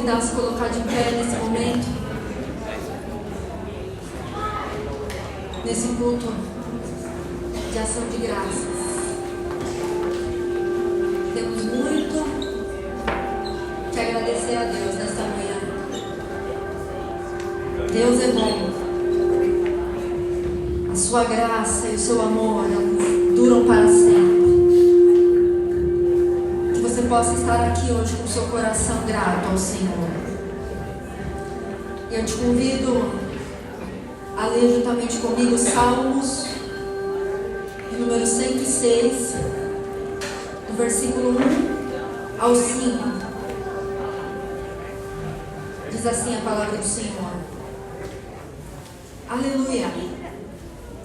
convidar a se colocar de pé nesse momento, nesse culto de ação de graças. Temos muito que agradecer a Deus nesta manhã. Deus é bom. A sua graça e o seu amor duram para sempre. Que você possa estar aqui hoje com o seu coração grato ao Senhor. E eu te convido a ler juntamente comigo Salmos, número 106, do versículo 1 ao 5. Diz assim a palavra do Senhor: Aleluia!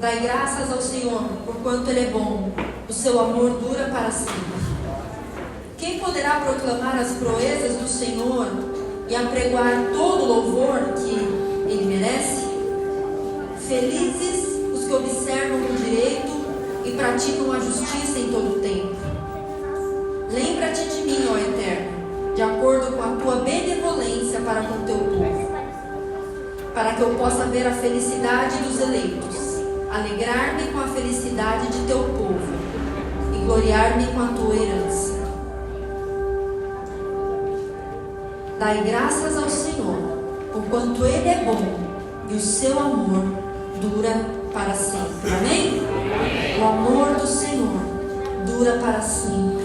Dai graças ao Senhor, porquanto Ele é bom, o seu amor dura para sempre. Quem poderá proclamar as proezas do Senhor e apregoar todo o louvor que Ele merece? Felizes os que observam o direito e praticam a justiça em todo o tempo. Lembra-te de mim, ó Eterno, de acordo com a tua benevolência para com o teu povo, para que eu possa ver a felicidade dos eleitos, alegrar-me com a felicidade de teu povo e gloriar-me com a tua herança. Dai graças ao Senhor, porquanto Ele é bom e o seu amor dura para sempre. Amém? O amor do Senhor dura para sempre.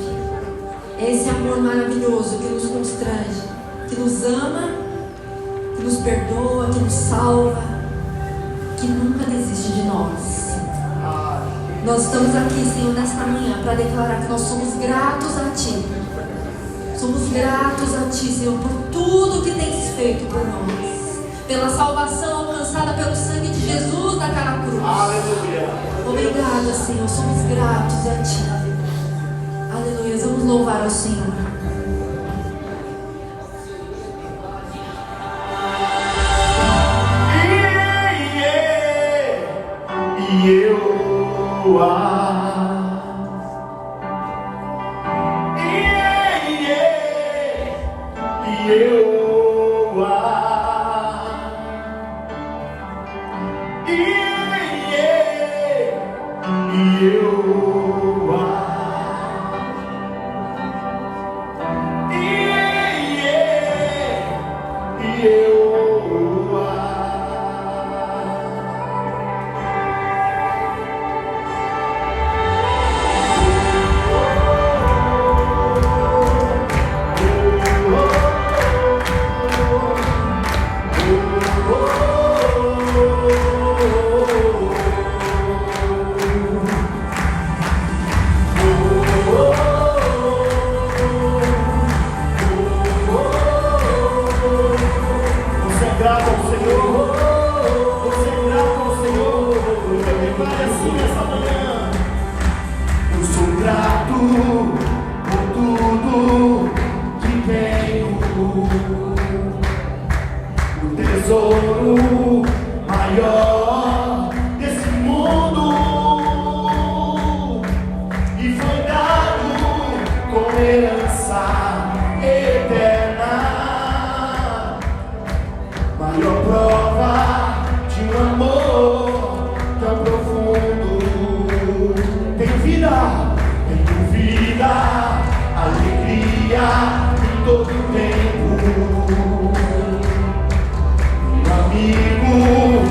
Esse amor maravilhoso que nos constrange, que nos ama, que nos perdoa, que nos salva, que nunca desiste de nós. Nós estamos aqui, Senhor, nesta manhã para declarar que nós somos gratos a Ti. Somos gratos a Ti, Senhor, por tudo que tens feito por nós, pela salvação alcançada pelo sangue de Jesus naquela cruz. Aleluia. Obrigada, Senhor, somos gratos a Ti. Aleluia, vamos louvar ao Senhor. Amigo,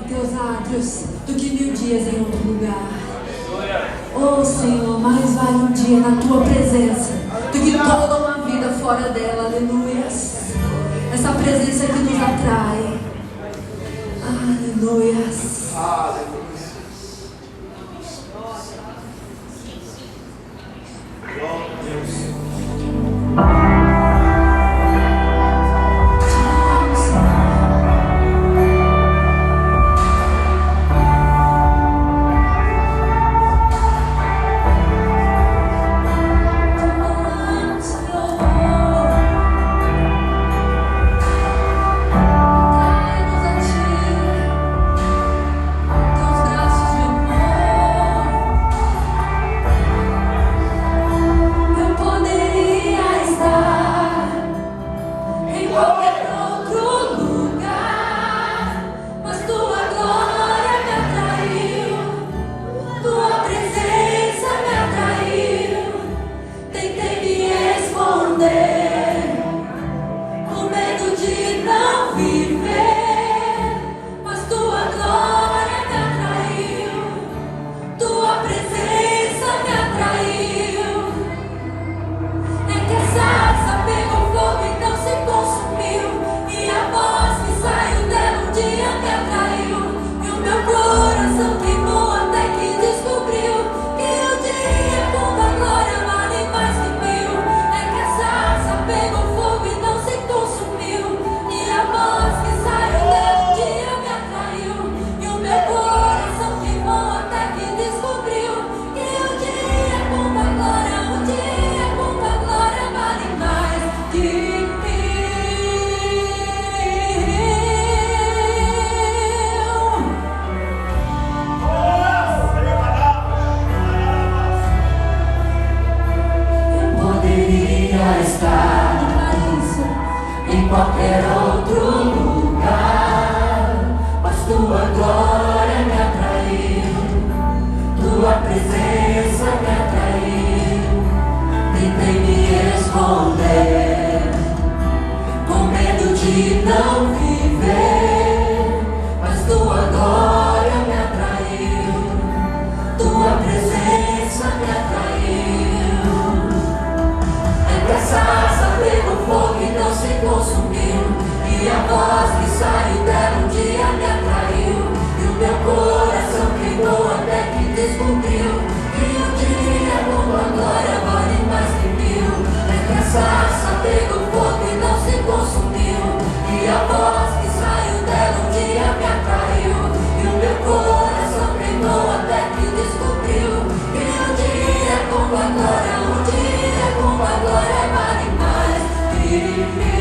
teus átrios do que 1000 dias em outro lugar. Oh Senhor, mais vale um dia na tua presença do que toda uma vida fora dela. Aleluias. Essa presença que nos atrai. Aleluias. Qualquer outro lugar, mas tua glória me atraiu, tua presença me atraiu. Tentei me esconder, com medo de não viver, mas tua glória me atraiu, tua presença me atraiu. É que essa asa pegou fogo e não se consumiu, e a voz que saiu dela um dia me atraiu, e o meu coração queimou até que descobriu que um dia com tua glória vale mais que 1000. É que essa asa pegou fogo e não se consumiu, e a voz que saiu dela um dia me atraiu, e o meu coração queimou até que descobriu que um dia com tua glória, um dia com tua glória vale mais que 1000.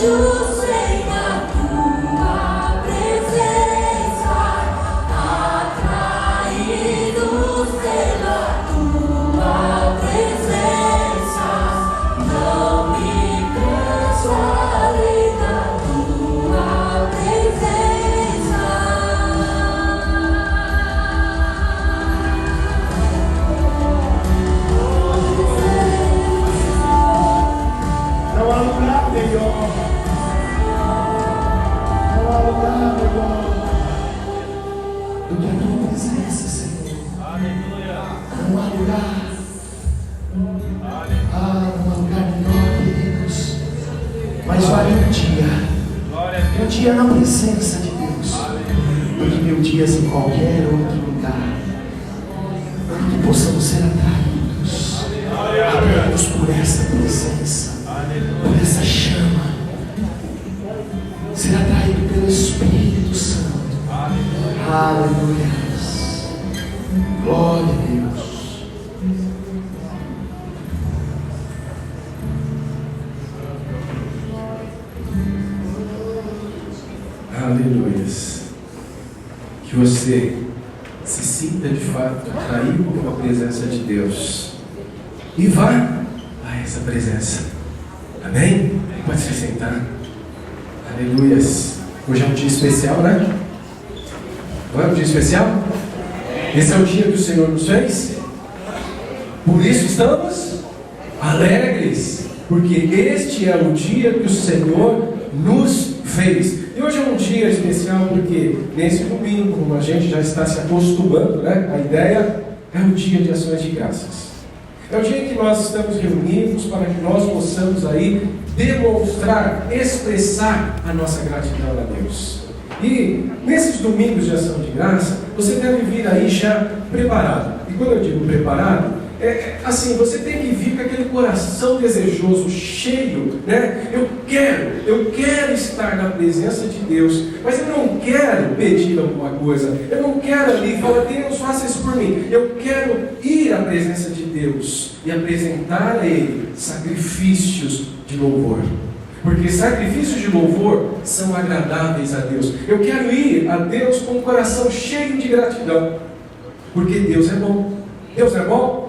anjos vêm na tua presença, atraídos pela tua presença. Não me canso além da tua presença. Não há lugar melhor. Não há lugar melhor do que a tua presença, Senhor. Não há lugar. Não há lugar melhor, queridos. Mas vale um dia na presença de Deus do que 1000 dias em qualquer outro lugar. Que possamos ser atraídos por essa presença, por essa chama, ser atraído pelo Espírito Santo. Aleluia. Glória a Deus. Aleluia. Que você se sinta de fato atraído pela presença de Deus e vá a essa presença. Amém? Pode se sentar. Aleluia. Hoje é um dia especial, né? Não é um dia especial? Esse é o dia que o Senhor nos fez. Por isso estamos alegres, porque este é o dia que o Senhor nos fez. E hoje é um dia especial porque nesse domingo, como a gente já está se acostumando, né? A ideia é o dia de ações de graças. É o dia em que nós estamos reunidos para que nós possamos aí demonstrar, expressar a nossa gratidão a Deus. E nesses domingos de ação de graça, você deve vir aí já preparado. E quando eu digo preparado, é assim, você tem que vir com aquele coração desejoso, cheio, né? Eu quero estar na presença de Deus, mas eu não quero pedir alguma coisa, eu não quero ali falar, Deus, faça isso por mim. Eu quero ir à presença de Deus e apresentar a Ele sacrifícios de louvor. Porque sacrifícios de louvor são agradáveis a Deus. Eu quero ir a Deus com o coração cheio de gratidão, porque Deus é bom. Deus é bom?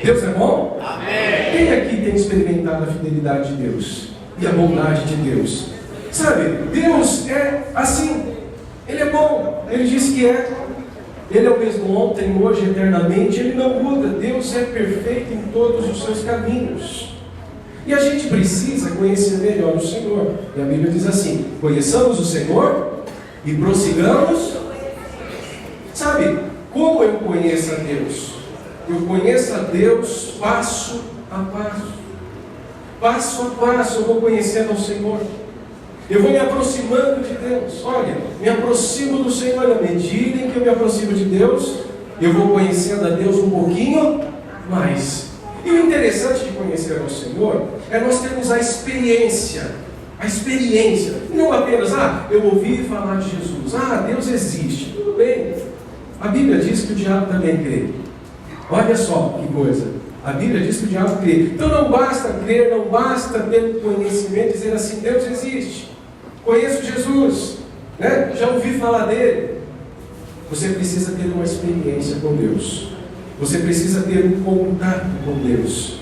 Deus é bom? Amém. Quem aqui tem experimentado a fidelidade de Deus e a bondade de Deus? Sabe, Deus é assim, Ele é bom, Ele diz que é. Ele é o mesmo ontem, hoje, eternamente, Ele não muda. Deus é perfeito em todos os seus caminhos. E a gente precisa conhecer melhor o Senhor. E a Bíblia diz assim: conheçamos o Senhor e prossigamos. Sabe, como eu conheço a Deus? Eu conheço a Deus passo a passo. Passo a passo eu vou conhecendo ao Senhor. Eu vou me aproximando de Deus. Olha, me aproximo do Senhor. À medida em que eu me aproximo de Deus, eu vou conhecendo a Deus um pouquinho mais. E o interessante de conhecer ao Senhor é nós termos a experiência. A experiência. Não apenas, eu ouvi falar de Jesus. Deus existe. Tudo bem. A Bíblia diz que o diabo também crê. Olha só que coisa. A Bíblia diz que o diabo crê. Então não basta crer, não basta ter conhecimento e dizer assim, Deus existe. Conheço Jesus, né? Já ouvi falar dele. Você precisa ter uma experiência com Deus. Você precisa ter um contato com Deus.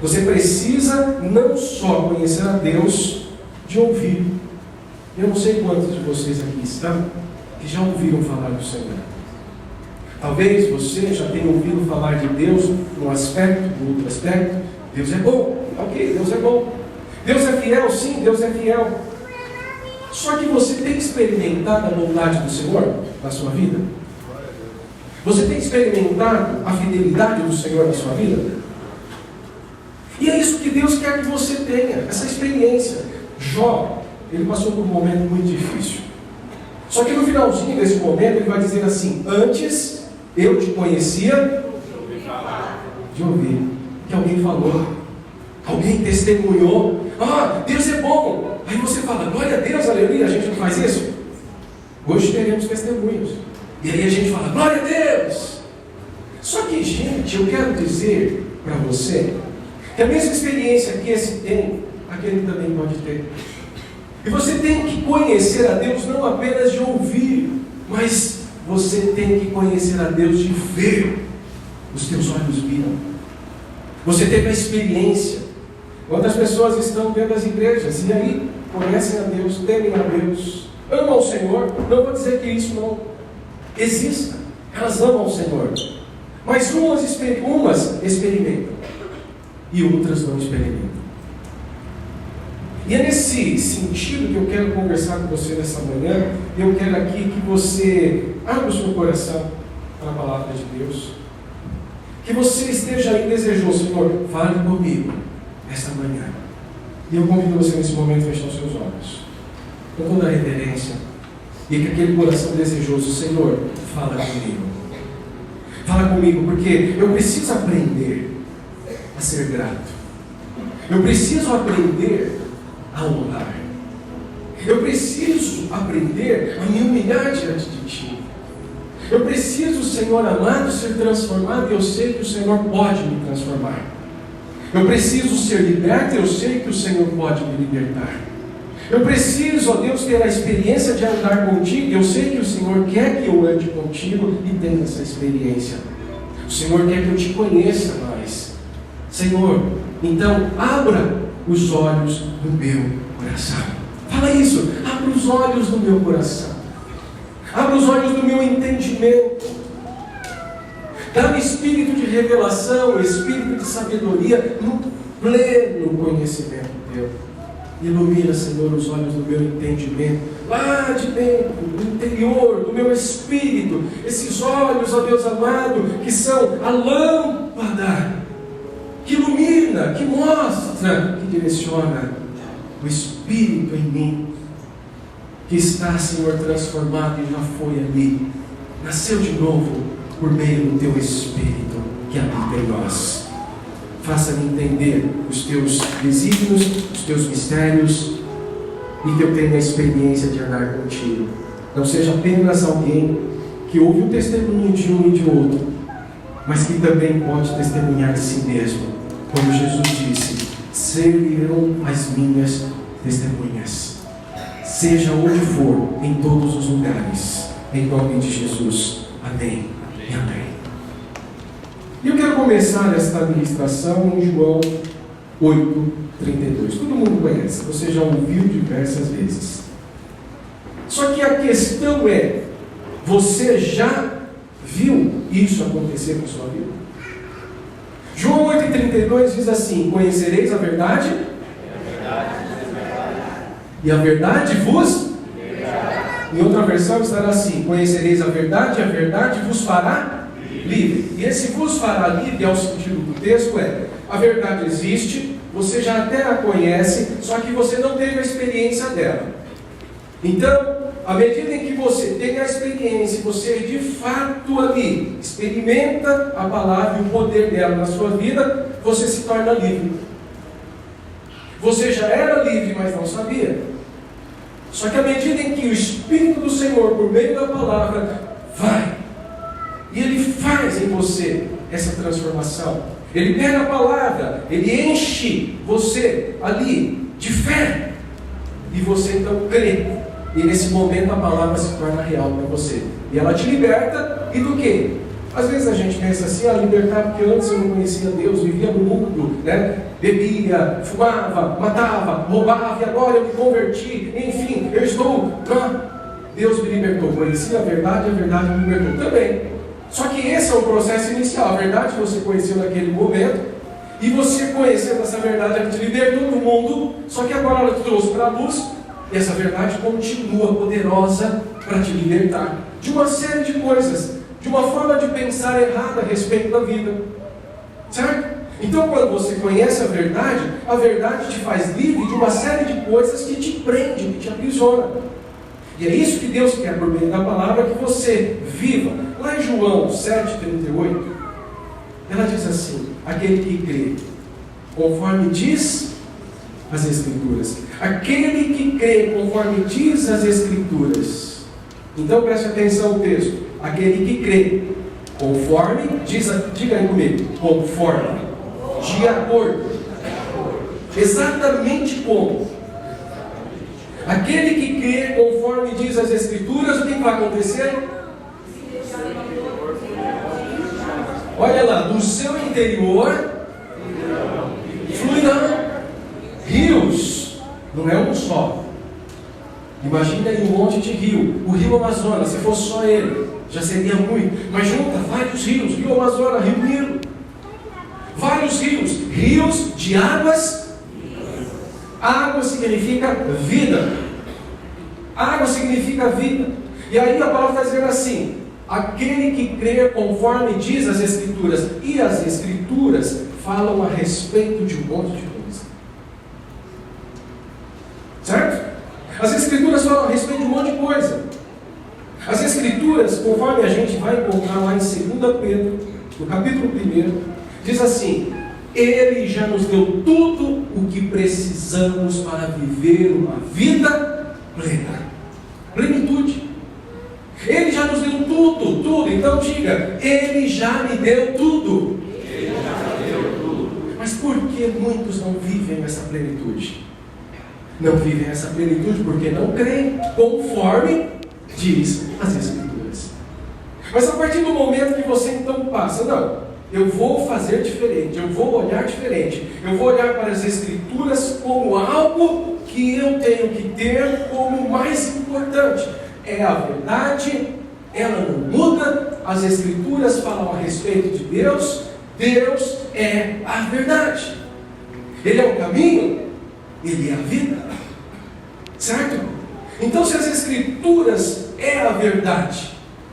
Você precisa não só conhecer a Deus, de ouvir. Eu não sei quantos de vocês aqui estão que já ouviram falar do Senhor. Talvez você já tenha ouvido falar de Deus num aspecto, no outro aspecto. Deus é bom, ok, Deus é bom. Deus é fiel, sim, Deus é fiel. Só que você tem experimentado a bondade do Senhor na sua vida? Você tem experimentado a fidelidade do Senhor na sua vida? E é isso que Deus quer que você tenha, essa experiência. Jó, ele passou por um momento muito difícil. Só que no finalzinho desse momento ele vai dizer assim: antes eu te conhecia de ouvir, que alguém falou, alguém testemunhou, Deus é bom. Aí você fala, glória a Deus, aleluia. A gente não faz isso? Hoje teremos testemunhos. E aí a gente fala, glória a Deus. Só que, gente, eu quero dizer para você que a mesma experiência que esse tem, aquele também pode ter. E você tem que conhecer a Deus não apenas de ouvir, mas você tem que conhecer a Deus de ver. Os teus olhos viram. Você teve a experiência. Quantas pessoas estão dentro das igrejas e aí conhecem a Deus, temem a Deus, amam o Senhor? Não vou dizer que isso não exista. Elas amam o Senhor. Mas umas experimentam e outras não experimentam. E é nesse sentido que eu quero conversar com você nessa manhã. Eu quero aqui que você abra o seu coração para a palavra de Deus. Que você esteja aí desejoso, Senhor, fale comigo esta manhã. E eu convido você nesse momento a fechar os seus olhos, com toda a reverência, e com aquele coração desejoso, Senhor, fala comigo. Fala comigo, porque eu preciso aprender a ser grato. Eu preciso aprender a honrar. Eu preciso aprender a me humilhar diante de Ti. Eu preciso, Senhor amado, ser transformado, e eu sei que o Senhor pode me transformar. Eu preciso ser liberto, e eu sei que o Senhor pode me libertar. Eu preciso, ó Deus, ter a experiência de andar contigo, e eu sei que o Senhor quer que eu ande contigo e tenha essa experiência. O Senhor quer que eu te conheça mais. Senhor, então abra os olhos do meu coração. Fala isso, abra os olhos do meu coração. Abra os olhos do meu entendimento. Dá-me espírito de revelação, espírito de sabedoria, no pleno conhecimento teu. Ilumina, Senhor, os olhos do meu entendimento, lá de dentro, do interior, do meu espírito. Esses olhos, ó Deus amado, que são a lâmpada, que ilumina, que mostra, que direciona o Espírito em mim, que está, Senhor, transformado e já foi ali, nasceu de novo por meio do Teu Espírito que habita em nós. Faça-me entender os Teus desígnios, os Teus mistérios, e que eu tenha a experiência de andar contigo. Não seja apenas alguém que ouve o testemunho de um e de outro, mas que também pode testemunhar de si mesmo. Como Jesus disse, serão as minhas testemunhas. Seja onde for, em todos os lugares. Em nome de Jesus. Amém e amém. E eu quero começar esta ministração em João 8:32. Todo mundo conhece, você já ouviu diversas vezes. Só que a questão é, você já viu isso acontecer com a sua vida? João 8:32 diz assim: conhecereis a verdade, e a verdade vos libertará. Em outra versão estará assim: conhecereis a verdade vos fará livre. E esse vos fará livre, ao sentido do texto, é: a verdade existe, você já até a conhece, só que você não teve a experiência dela. Então, à medida em que você tem a experiência, você de fato ali experimenta a palavra e o poder dela na sua vida, você se torna livre. Você já era livre, mas não sabia. Só que à medida em que o Espírito do Senhor, por meio da palavra, vai, e Ele faz em você essa transformação, Ele pega a palavra, Ele enche você ali de fé, e você então crê, e nesse momento a palavra se torna real para você, e ela te liberta, e do quê? Às vezes a gente pensa assim, libertar porque antes eu não conhecia Deus, vivia no mundo, bebia, fumava, matava, roubava, e agora eu me converti, enfim, eu estou, Deus me libertou, conheci a verdade me libertou também. Só que esse é o processo inicial, a verdade você conheceu naquele momento, e você conhecendo essa verdade, ela te libertou do mundo, só que agora ela te trouxe para a luz, e essa verdade continua poderosa para te libertar de uma série de coisas, de uma forma de pensar errada a respeito da vida, certo? Então quando você conhece a verdade te faz livre de uma série de coisas que te prende, que te aprisiona. E é isso que Deus quer por meio da palavra, que você viva. Lá em João 7:38, ela diz assim: aquele que crê, conforme diz as Escrituras. Aquele que crê, conforme diz as Escrituras. Então preste atenção ao texto. Aquele que crê, conforme, diga aí comigo, conforme, de acordo. Exatamente como? Aquele que crê conforme diz as Escrituras, o que vai acontecer? Olha lá, do seu interior fluirão rios. Não é um só. Imagina aí um monte de rio. O rio Amazonas, se fosse só ele, já seria muito. Mas junta vários rios. Rio Amazonas, Rio Nilo. Vários rios. Rios de águas. Água significa vida. Água significa vida. E aí a palavra está dizendo assim: aquele que crê conforme diz as Escrituras. E as Escrituras falam a respeito de um monte de coisa. Certo? As Escrituras falam a respeito de um monte de coisa. As Escrituras, conforme a gente vai encontrar lá em 2 Pedro, no capítulo 1, diz assim: Ele já nos deu tudo o que precisamos para viver uma vida plena. Plenitude. Ele já nos deu tudo, tudo. Então diga: Ele já me deu tudo. Ele já me deu tudo. Mas por que muitos não vivem essa plenitude? Não vivem essa plenitude porque não creem conforme diz as Escrituras. Mas a partir do momento que você então passa, não, eu vou fazer diferente, eu vou olhar diferente, eu vou olhar para as Escrituras como algo que eu tenho que ter como mais importante. É a verdade, ela não muda, as Escrituras falam a respeito de Deus, Deus é a verdade. Ele é o caminho, Ele é a vida. Certo? Então, se as Escrituras é a verdade,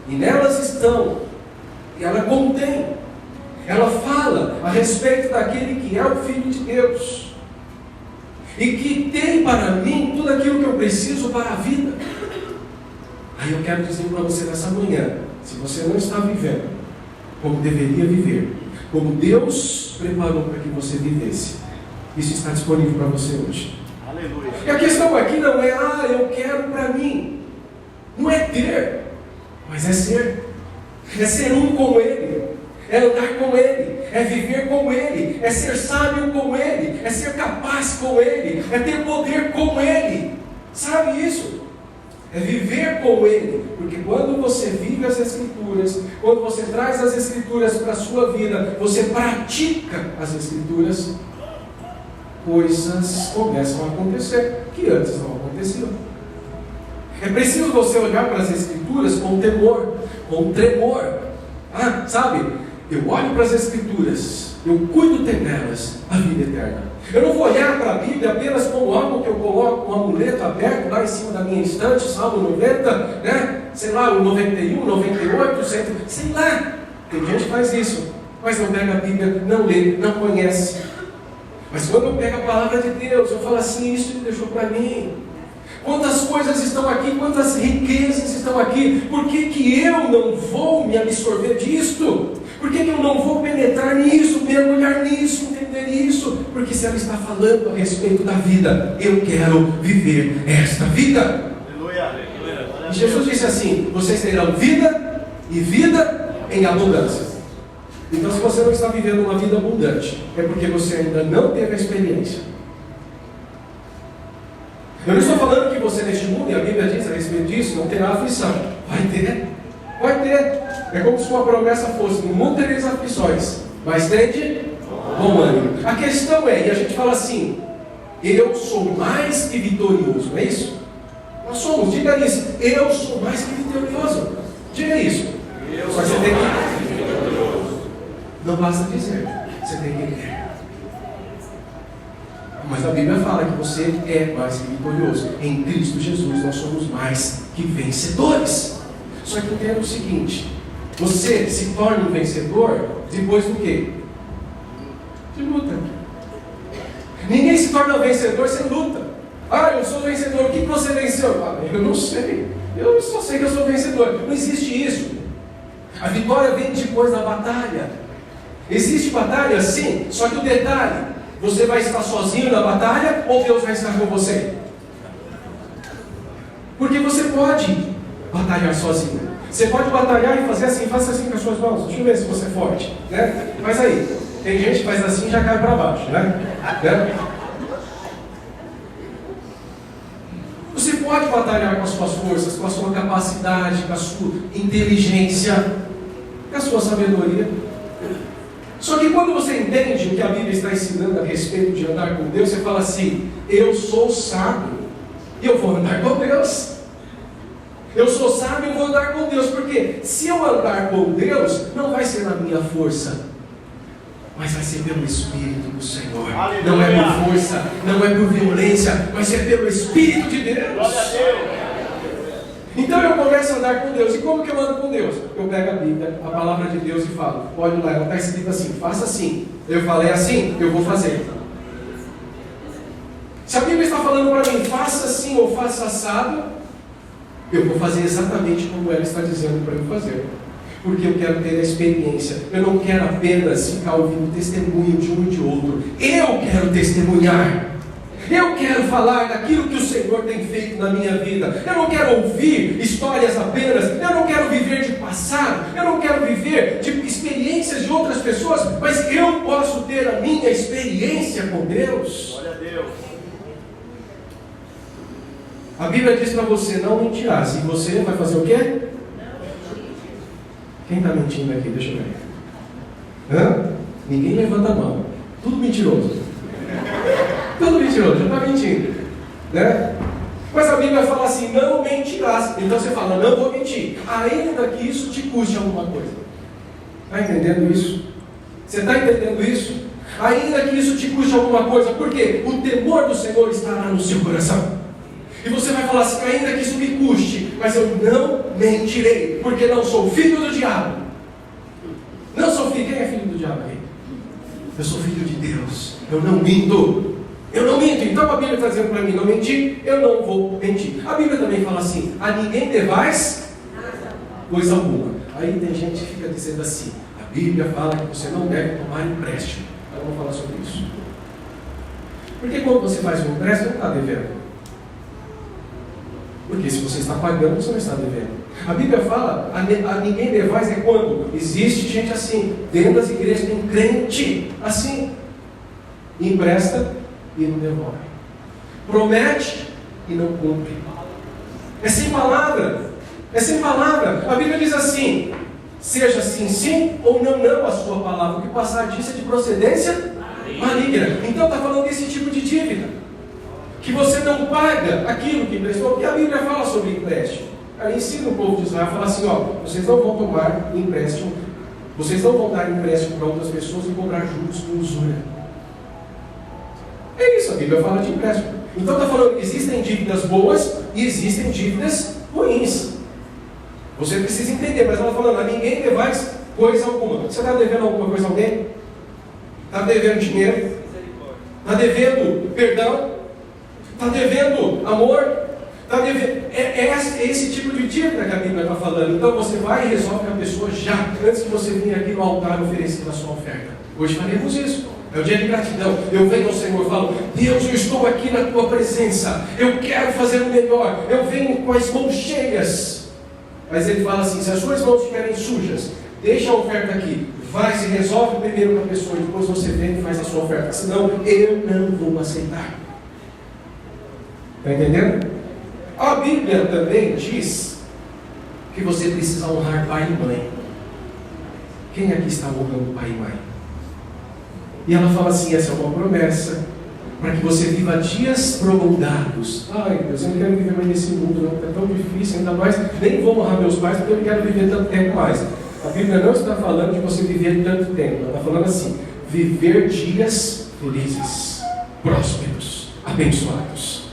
e nelas estão, e ela contém, ela fala a respeito daquele que é o Filho de Deus, e que tem para mim tudo aquilo que eu preciso para a vida. Aí eu quero dizer para você nessa manhã: se você não está vivendo como deveria viver, como Deus preparou para que você vivesse, isso está disponível para você hoje. Aleluia. E a questão aqui não é, eu quero para mim. Não é ter, mas é ser. É ser um com Ele, é andar com Ele, é viver com Ele, é ser sábio com Ele, é ser capaz com Ele, é ter poder com Ele. Sabe isso? É viver com Ele, porque quando você vive as Escrituras, quando você traz as Escrituras para a sua vida, você pratica as Escrituras, coisas começam a acontecer que antes não aconteciam. É preciso você olhar para as Escrituras com temor, com tremor. Sabe? Eu olho para as Escrituras, eu cuido nelas a vida eterna. Eu não vou olhar para a Bíblia apenas como algo que eu coloco um amuleto aberto lá em cima da minha estante, Salmo 90, né? Sei lá, o 91, 98, 100, sei lá. Tem gente que faz isso, mas não pega a Bíblia, não lê, não conhece. Mas quando eu pego a palavra de Deus, eu falo assim: isso Ele deixou para mim. Quantas coisas estão aqui, quantas riquezas estão aqui. Por que eu não vou me absorver disto? Por que eu não vou penetrar nisso, mergulhar nisso, entender isso? Porque se ela está falando a respeito da vida, eu quero viver esta vida. Aleluia. E Jesus disse assim: vocês terão vida e vida em abundância. Então, se você não está vivendo uma vida abundante, é porque você ainda não teve a experiência. Eu não estou falando que você neste mundo, e a Bíblia diz a respeito disso, não terá aflição. Vai ter. Vai ter. É como se uma promessa fosse: no mundo tereis aflições, mas tende bom ânimo. A questão é, e a gente fala assim: eu sou mais que vitorioso, não é isso? Nós somos, diga isso: eu sou mais que vitorioso. Diga isso. Só que você tem que... Não basta dizer, você tem que crer. Mas a Bíblia fala que você é mais que vitorioso. Em Cristo Jesus nós somos mais que vencedores. Só que entenda o seguinte: você se torna um vencedor depois do quê? De luta. Ninguém se torna vencedor sem luta. Eu sou vencedor. O que você venceu? Eu não sei. Eu só sei que eu sou vencedor. Não existe isso. A vitória vem depois da batalha. Existe batalha, sim, só que o detalhe: você vai estar sozinho na batalha ou Deus vai estar com você? Porque você pode batalhar sozinho. Você pode batalhar e fazer assim: faça assim com as suas mãos. Deixa eu ver se você é forte, né? Faz aí. Tem gente que faz assim e já cai para baixo, né? pode batalhar com as suas forças, com a sua capacidade, com a sua inteligência, com a sua sabedoria. Só que quando você entende o que a Bíblia está ensinando a respeito de andar com Deus, você fala assim: eu sou sábio e eu vou andar com Deus. Eu sou sábio e vou andar com Deus, porque se eu andar com Deus, não vai ser na minha força, mas vai ser pelo Espírito do Senhor. Aleluia. Não é por força, não é por violência, mas é pelo Espírito de Deus. Glória a Deus. Então eu começo a andar com Deus. E como que eu ando com Deus? Eu pego a Bíblia, a palavra de Deus, e falo: olha lá, ela está escrita assim, faça assim. Eu falei assim, eu vou fazer. Se a Bíblia está falando para mim, faça assim ou faça assado, eu vou fazer exatamente como ela está dizendo para eu fazer. Porque eu quero ter a experiência. Eu não quero apenas ficar ouvindo testemunho de um e de outro. Eu quero testemunhar. Eu quero falar daquilo que o Senhor tem feito na minha vida. Eu não quero ouvir histórias apenas. Eu não quero viver de passado. Eu não quero viver de experiências de outras pessoas. Mas eu posso ter a minha experiência com Deus. Glória a Deus. A Bíblia diz para você: não mentirás. E você vai fazer o quê? Quem está mentindo aqui? Deixa eu ver. Ninguém levanta a mão. Tudo mentiroso. Tudo mentiroso, já está mentindo, né? Mas a Bíblia fala assim: não mentirás. Então você fala: não vou mentir, ainda que isso te custe alguma coisa. Está entendendo isso? Você está entendendo isso? Ainda que isso te custe alguma coisa. Por quê? O temor do Senhor estará no seu coração. E você vai falar assim: ainda que isso me custe, mas eu não mentirei, porque não sou filho do diabo. Não sou filho. Quem é filho do diabo aqui? Eu sou filho de Deus. Eu não minto. Eu não minto. Então a Bíblia está dizendo para mim: não mentir, eu não vou mentir. A Bíblia também fala assim: a ninguém devais coisa alguma. Aí tem gente que fica dizendo assim: a Bíblia fala que você não deve tomar empréstimo. Eu vou falar sobre isso. Porque quando você faz um empréstimo, não está devendo. Porque se você está pagando, você não está devendo. A Bíblia fala: a ninguém devais é quando existe gente assim. Dentro das igrejas tem crente assim. Empresta e não devolve. Promete e não cumpre. É sem palavra. É sem palavra. A Bíblia diz assim: seja sim, sim, ou não, não a sua palavra. O que passar disso é de procedência maligna. Então está falando desse tipo de dívida, que você não paga aquilo que emprestou, porque a Bíblia fala sobre empréstimo. Ela ensina o povo de Israel, fala assim: ó, vocês não vão tomar empréstimo, vocês não vão dar empréstimo para outras pessoas e cobrar juros com usura. É isso, a Bíblia fala de empréstimo. Então está falando que existem dívidas boas e existem dívidas ruins. Você precisa entender, mas ela está falando: a ninguém devais coisa alguma. Você está devendo alguma coisa a alguém? Está devendo dinheiro? Está devendo perdão? Está devendo amor? Está devendo... É esse tipo de dívida que a Bíblia está falando. Então você vai e resolve com a pessoa já, antes que você venha aqui no altar oferecer a sua oferta. Hoje faremos isso. É o dia de gratidão. Eu venho ao Senhor e falo: Deus, eu estou aqui na tua presença. Eu quero fazer o melhor. Eu venho com as mãos cheias. Mas ele fala assim: se as suas mãos estiverem sujas, deixa a oferta aqui. Vai, se resolve primeiro com a pessoa, depois você vem e faz a sua oferta. Senão eu não vou aceitar. Está entendendo? A Bíblia também diz que você precisa honrar pai e mãe. Quem aqui está honrando pai e mãe? E ela fala assim: essa é uma promessa para que você viva dias prolongados. Ai Deus, eu não quero viver mais nesse mundo, não. É tão difícil, ainda mais. Nem vou honrar meus pais porque eu não quero viver tanto tempo mais. A Bíblia não está falando de você viver tanto tempo. Ela está falando assim: viver dias felizes, prósperos, abençoados.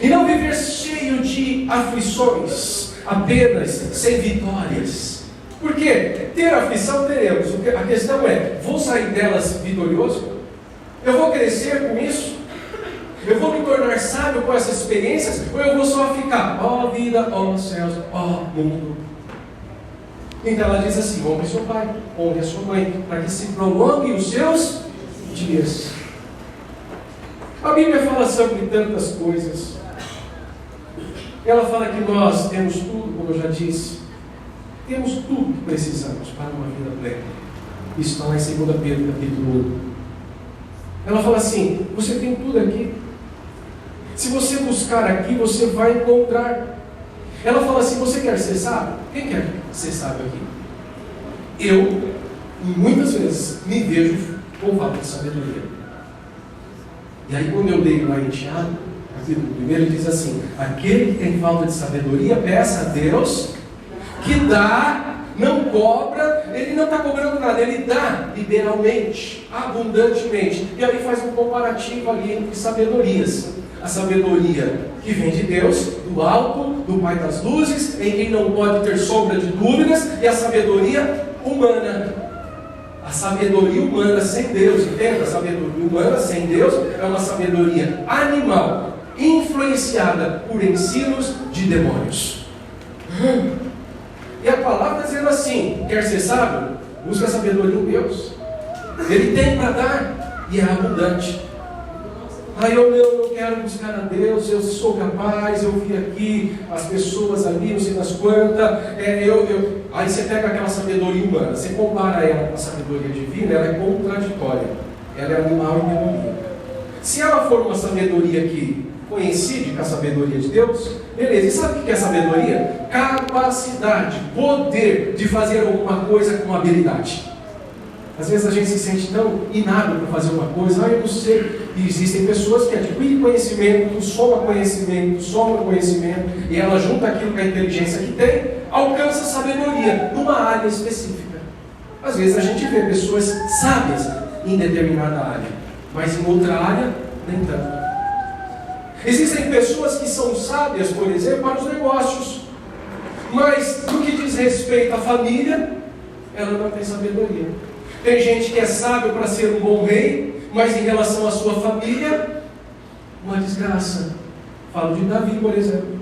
E não viver cheio de aflições, apenas sem vitórias. Porque ter aflição teremos. A questão é: vou sair delas vitorioso? Eu vou crescer com isso? Eu vou me tornar sábio com essas experiências? Ou eu vou só ficar, ó vida, ó céus, ó mundo? Então ela diz assim: honre seu pai, honre a sua mãe, para que se prolonguem os seus dias. A Bíblia fala sobre tantas coisas. Ela fala que nós temos tudo, como eu já disse. Temos tudo que precisamos para uma vida plena. Isso está lá em 2 Pedro capítulo 1. Ela fala assim: você tem tudo aqui. Se você buscar aqui, você vai encontrar. Ela fala assim: você quer ser sábio? Quem quer ser sábio aqui? Eu, muitas vezes, me vejo com falta de sabedoria. E aí, quando eu leio lá em Tiago, capítulo 1, ele diz assim: aquele que tem falta de sabedoria, peça a Deus, que dá, não cobra. Ele não está cobrando nada, ele dá liberalmente, abundantemente. E aí faz um comparativo ali entre sabedorias. A sabedoria que vem de Deus, do alto, do Pai das luzes, em quem não pode ter sombra de dúvidas, e a sabedoria humana. A sabedoria humana sem Deus, entenda? A sabedoria humana sem Deus é uma sabedoria animal, influenciada por ensinos de demônios. E a palavra está dizendo assim: quer ser sábio? Busca a sabedoria em Deus. Ele tem para dar e é abundante. Aí eu não quero buscar a Deus, eu sou capaz, eu vi aqui as pessoas ali, não sei das quantas. Aí você pega aquela sabedoria humana, você compara ela com a sabedoria divina, ela é contraditória, ela é animal e demoníaca. Se ela for uma sabedoria que coincide com a sabedoria de Deus, beleza. E sabe o que é sabedoria? Capacidade, poder de fazer alguma coisa com habilidade. Às vezes a gente se sente tão inábil para fazer uma coisa, eu não sei. E existem pessoas que adquirem conhecimento, soma conhecimento, e ela junta aquilo com a inteligência que tem, alcança sabedoria numa área específica. Às vezes a gente vê pessoas sábias em determinada área, mas em outra área, nem tanto. Existem pessoas que são sábias, por exemplo, para os negócios, mas no que diz respeito à família, ela não tem sabedoria. Tem gente que é sábio para ser um bom rei, mas em relação à sua família, uma desgraça. Falo de Davi, por exemplo.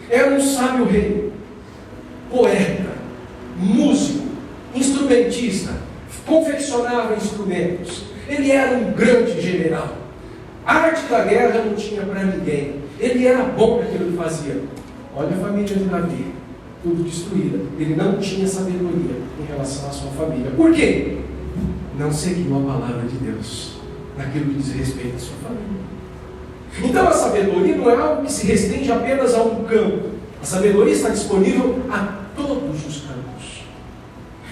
Era um sábio rei, poeta, músico, instrumentista, confeccionava instrumentos. Ele era um grande general. A arte da guerra não tinha para ninguém. Ele era bom naquilo que fazia. Olha a família de Davi, tudo destruída. Ele não tinha sabedoria em relação à sua família. Por quê? Não seguiu a palavra de Deus naquilo que diz respeito à sua família. Então a sabedoria não é algo que se restringe apenas a um campo. A sabedoria está disponível a todos os campos.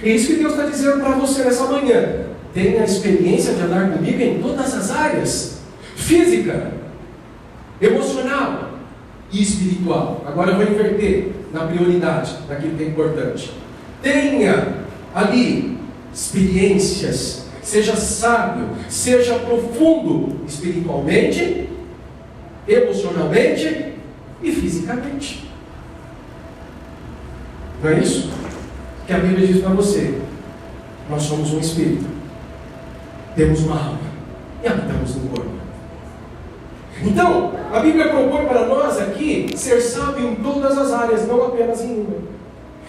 É isso que Deus está dizendo para você nessa manhã. Tenha a experiência de andar comigo em todas as áreas: física, emocional e espiritual. Agora eu vou inverter na prioridade daquilo que é importante. Tenha ali experiências, seja sábio, seja profundo espiritualmente, emocionalmente e fisicamente. Não é isso que a Bíblia diz para você? Nós somos um espírito, temos uma alma e habitamos no corpo. Então, a Bíblia propõe para nós aqui ser sábio em todas as áreas, não apenas em uma.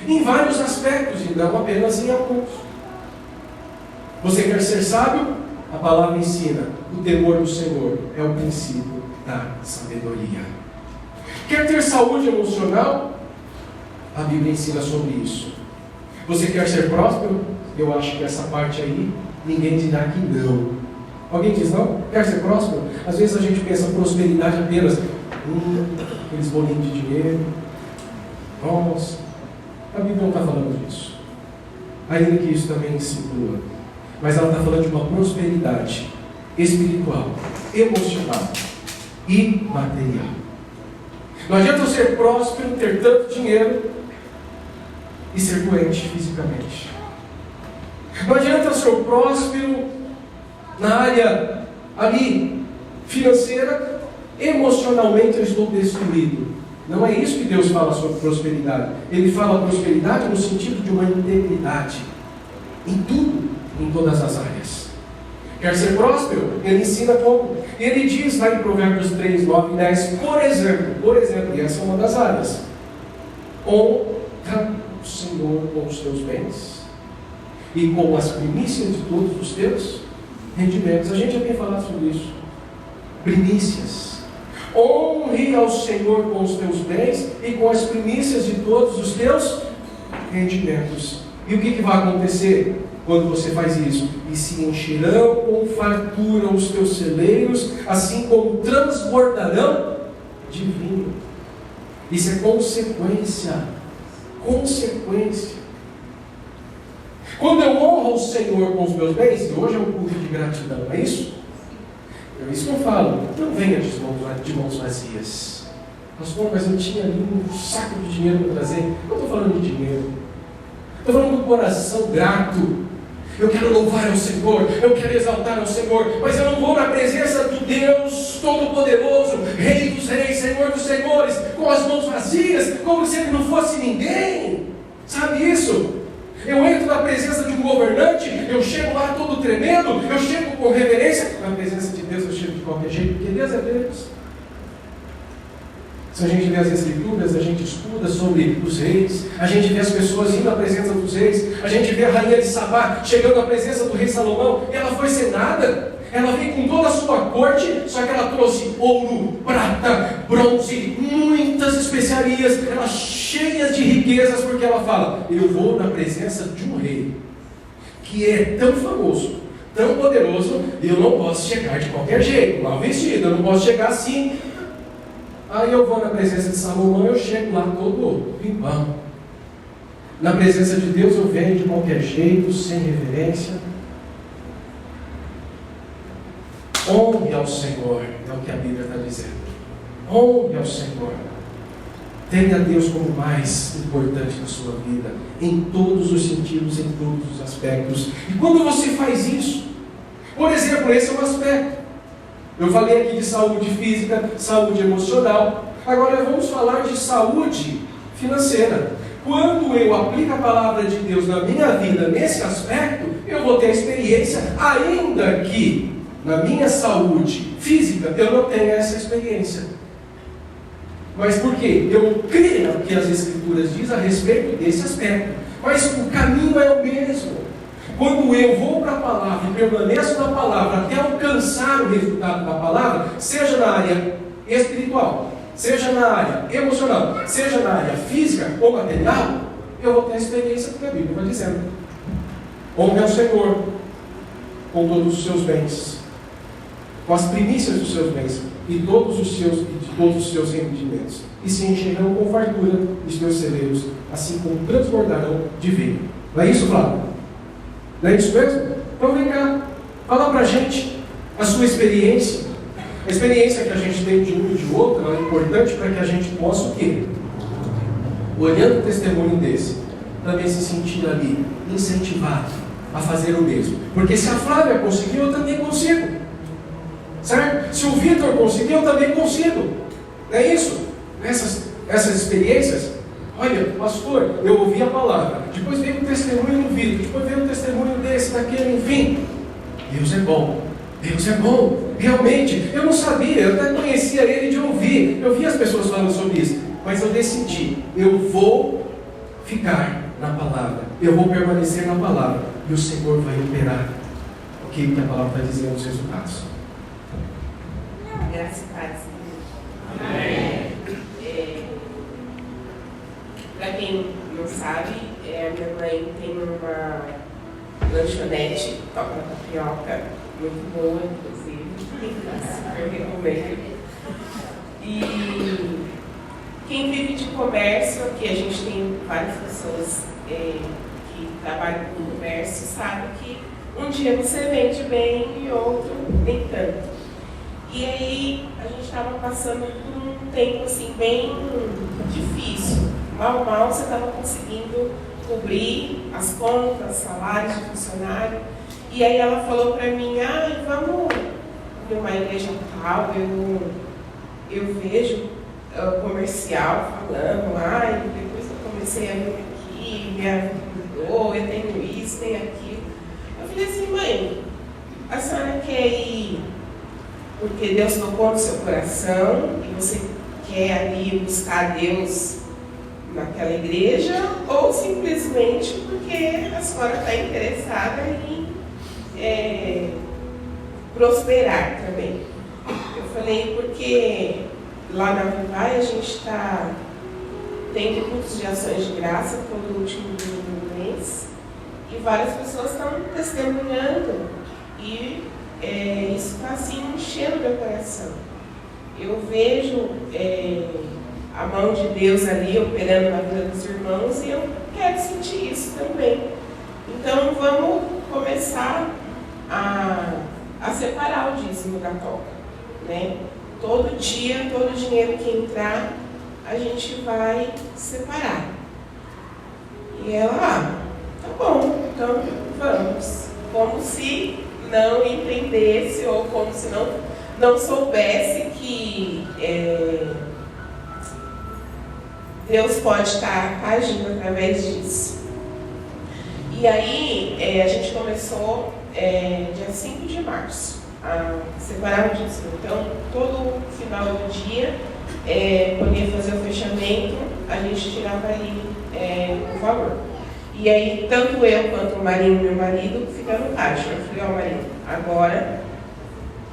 Em vários aspectos e não apenas em alguns. Você quer ser sábio? A palavra ensina: o temor do Senhor é o princípio da sabedoria. Quer ter saúde emocional? A Bíblia ensina sobre isso. Você quer ser próspero? Eu acho que essa parte aí, ninguém dirá que não. Alguém diz não? Quer ser próspero? Às vezes a gente pensa prosperidade apenas aqueles bolinhos de dinheiro. Nossa, a Bíblia não está falando disso. Ainda que isso também se inclua. Mas ela está falando de uma prosperidade espiritual, emocional e material. Não adianta eu ser próspero, ter tanto dinheiro e ser doente fisicamente. Não adianta eu ser próspero na área ali financeira, emocionalmente eu estou destruído. Não é isso que Deus fala sobre prosperidade. Ele fala prosperidade no sentido de uma integridade em tudo, em todas as áreas. Quer ser próspero? Ele ensina como. Ele diz lá em Provérbios 3, 9 e 10, por exemplo, e essa é uma das áreas: honra o Senhor com os teus bens e com as primícias de todos os teus rendimentos. A gente já tem falado sobre isso. Primícias. Honre ao Senhor com os teus bens e com as primícias de todos os teus rendimentos. E o que vai acontecer quando você faz isso? E se encherão com fartura os teus celeiros, assim como transbordarão divino. Isso é consequência. Consequência. Quando eu honro o Senhor com os meus bens, e hoje é um culto de gratidão, é isso? É isso que eu falo. Não venha de mãos vazias. Pastor, mas eu tinha ali um saco de dinheiro para trazer. Não estou falando de dinheiro. Estou falando do coração grato. Eu quero louvar ao Senhor, eu quero exaltar ao Senhor, mas eu não vou na presença do Deus Todo-Poderoso, Rei dos Reis, Senhor dos Senhores, com as mãos vazias, como se Ele não fosse ninguém. Sabe isso? Eu entro na presença de um governante, eu chego lá todo tremendo, eu chego com reverência. Na presença de Deus eu chego de qualquer jeito, porque Deus é Deus. Se a gente vê as Escrituras, a gente estuda sobre os reis, a gente vê as pessoas indo à presença dos reis, a gente vê a rainha de Sabá chegando à presença do rei Salomão, e ela foi sem nada, ela veio com toda a sua corte, só que ela trouxe ouro, prata, bronze, muitas especiarias, ela cheia de riquezas, porque ela fala, eu vou na presença de um rei, que é tão famoso, tão poderoso, e eu não posso chegar de qualquer jeito, mal vestido, eu não posso chegar assim. Aí eu vou na presença de Salomão, eu chego lá todo pimpão. Na presença de Deus eu venho de qualquer jeito, sem reverência. Honre ao Senhor, é o que a Bíblia está dizendo. Honre ao Senhor. Tenha Deus como mais importante na sua vida, em todos os sentidos, em todos os aspectos. E quando você faz isso, por exemplo, esse é um aspecto. Eu falei aqui de saúde física, saúde emocional. Agora vamos falar de saúde financeira. Quando eu aplico a palavra de Deus na minha vida, nesse aspecto, eu vou ter a experiência, ainda que na minha saúde física eu não tenha essa experiência. Mas por quê? Eu creio no que as Escrituras dizem a respeito desse aspecto. Mas o caminho é o mesmo. Quando eu vou para a palavra e permaneço na palavra até alcançar o resultado da palavra, seja na área espiritual, seja na área emocional, seja na área física ou material, eu vou ter a experiência do que a Bíblia vai dizendo. Honre ao Senhor com todos os seus bens, com as primícias dos seus bens e de todos os seus rendimentos, e se encherão com fartura os teus celeiros, assim como transbordarão de vinho. Não é isso, Flávio? Não é isso mesmo? Então vem cá, fala pra gente a sua experiência. A experiência que a gente tem de um e de outro, ela é importante para que a gente possa o quê? Olhando o testemunho desse, também se sentir ali incentivado a fazer o mesmo. Porque se a Flávia conseguiu, eu também consigo. Certo? Se o Vitor conseguiu, eu também consigo. Não é isso? Essas experiências. Olha, pastor, eu ouvi a palavra, depois veio um testemunho no vídeo, depois veio um testemunho desse, daquele, enfim. Deus é bom, realmente. Eu não sabia, eu até conhecia Ele de ouvir, eu vi as pessoas falando sobre isso, mas eu decidi, eu vou ficar na palavra, eu vou permanecer na palavra, e o Senhor vai operar o que a palavra está dizendo, os resultados. Graças a Deus. Amém. Para quem não sabe, a minha mãe tem uma lanchonete, toca na tapioca, muito boa, inclusive, super recomendo. E quem vive de comércio, aqui a gente tem várias pessoas que trabalham com comércio, sabe que um dia você vende bem e outro nem tanto. E aí a gente estava passando por um tempo assim bem difícil. Mal você estava conseguindo cobrir as contas, salários de funcionário. E aí ela falou para mim, vamos ver uma igreja tal, eu vejo comercial falando, depois eu comecei a vir aqui, me ajudou, eu tenho isso, tenho aquilo. Eu falei assim, mãe, a senhora quer ir porque Deus tocou no seu coração e você quer ali buscar Deus naquela igreja, ou simplesmente porque a senhora está interessada em prosperar também. Eu falei, porque lá na Vivai a gente está tendo cultos de ações de graça todo último do mês, e várias pessoas estão testemunhando, e isso está assim enchendo meu coração. eu vejo a mão de Deus ali operando na vida dos irmãos e eu quero sentir isso também. Então vamos começar a separar o dízimo da toca, né? Todo dia, todo dinheiro que entrar, a gente vai separar. E ela, tá bom, então vamos. Como se não entendesse ou como se não soubesse que Deus pode estar agindo através disso. E aí, a gente começou dia 5 de março a separar o dízimo. Então, todo final do dia, quando ia fazer o fechamento, a gente tirava ali o valor. E aí, tanto eu quanto o Marinho, meu marido, fica no caixa. Eu falei, Marinho, agora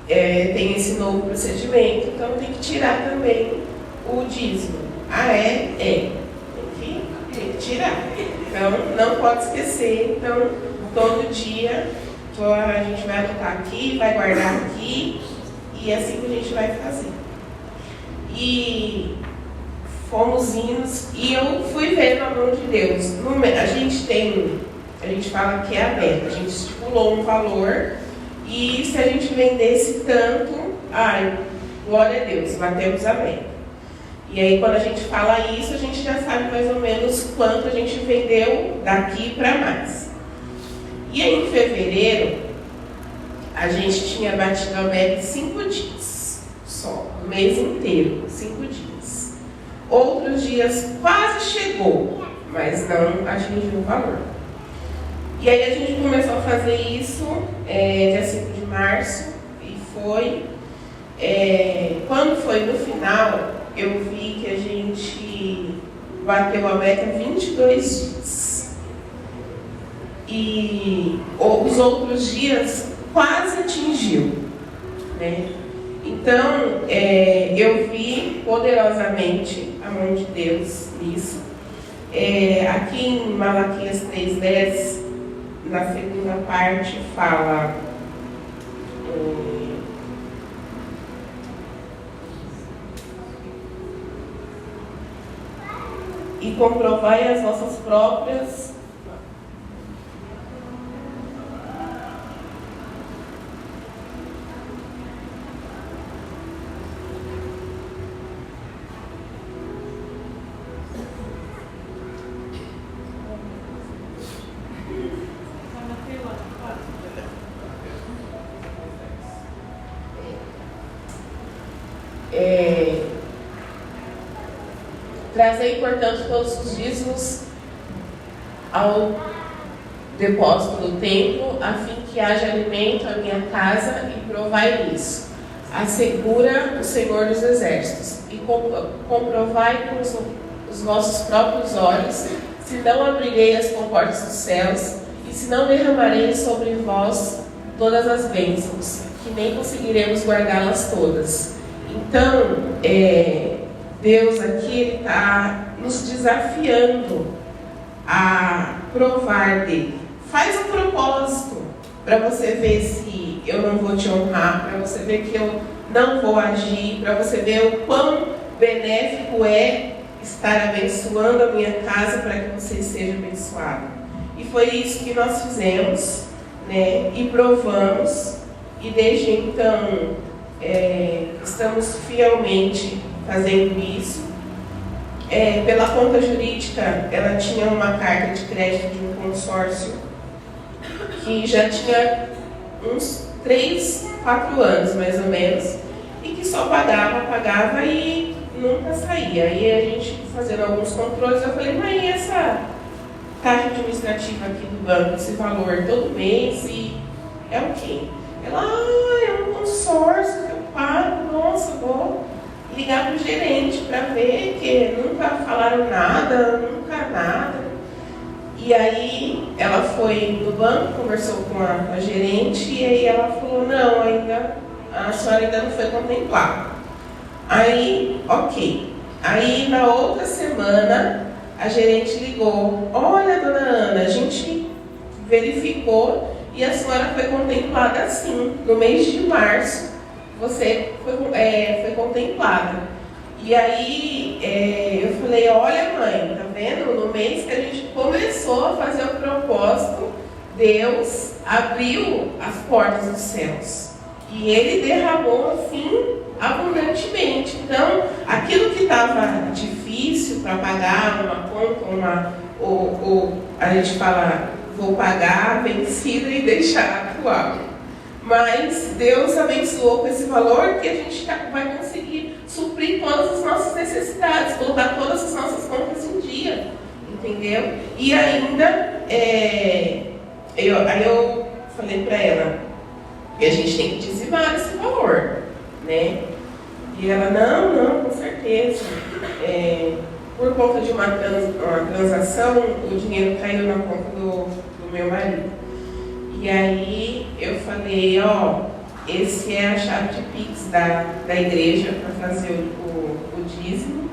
tem esse novo procedimento, então tem que tirar também o dízimo. Tem que tirar. Então, não pode esquecer. Então, todo dia, a gente vai anotar aqui, vai guardar aqui, e é assim que a gente vai fazer. E fomos indo, e eu fui vendo a mão de Deus. A gente fala que é a meta, a gente estipulou um valor, e se a gente vendesse tanto, glória a Deus, batemos a meta. E aí, quando a gente fala isso, a gente já sabe mais ou menos quanto a gente vendeu daqui para mais. E aí, em fevereiro, a gente tinha batido a meta em 5 dias só, o mês inteiro, 5 dias. Outros dias quase chegou, mas não atingiu o valor. E aí, a gente começou a fazer isso dia 5 de março, e foi. Quando foi no final, eu vi que a gente bateu a meta 22 dias. E os outros dias quase atingiu, né? Então, eu vi poderosamente a mão de Deus nisso. Aqui em Malaquias 3:10, na segunda parte, fala... e comprovai as vossas próprias trazei, portanto, todos os dízimos ao depósito do templo, a fim que haja alimento à minha casa, e provai isso. Assegura o Senhor dos Exércitos, e comprovai com os vossos próprios olhos, se não abrirei as comportas dos céus, e se não derramarei sobre vós todas as bênçãos, que nem conseguiremos guardá-las todas. Então, Deus aqui está nos desafiando a provar dele. Faz um propósito para você ver se eu não vou te honrar, para você ver que eu não vou agir, para você ver o quão benéfico é estar abençoando a minha casa para que você seja abençoado. E foi isso que nós fizemos, né? E provamos, e desde então estamos fielmente fazendo isso. Pela conta jurídica, ela tinha uma carta de crédito de um consórcio que já tinha uns 3, 4 anos, mais ou menos, e que só pagava e nunca saía. Aí a gente fazendo alguns controles, eu falei, mas e essa taxa administrativa aqui do banco, esse valor todo mês, e é o quê? Ela, é um consórcio que eu pago, nossa, vou ligar para o gerente para ver, que nunca falaram nada, nunca nada. E aí ela foi no banco, conversou com a gerente, e aí ela falou, não, a senhora ainda não foi contemplada. Aí, ok. Aí na outra semana a gerente ligou, olha, dona Ana, a gente verificou e a senhora foi contemplada assim, no mês de março. você foi contemplada. E aí eu falei, olha mãe, tá vendo? No mês que a gente começou a fazer o propósito, Deus abriu as portas dos céus. E Ele derramou assim abundantemente. Então, aquilo que estava difícil para pagar uma conta, ou a gente fala, vou pagar vencida e deixar atual. Mas Deus abençoou com esse valor que a gente vai conseguir suprir todas as nossas necessidades, colocar todas as nossas contas em dia, entendeu? E ainda, eu falei para ela que a gente tem que dizimar esse valor, né? E ela, não, com certeza. Por conta de uma transação, o dinheiro caiu na conta do meu marido. E aí eu falei, esse é a chave de Pix da igreja para fazer o dízimo.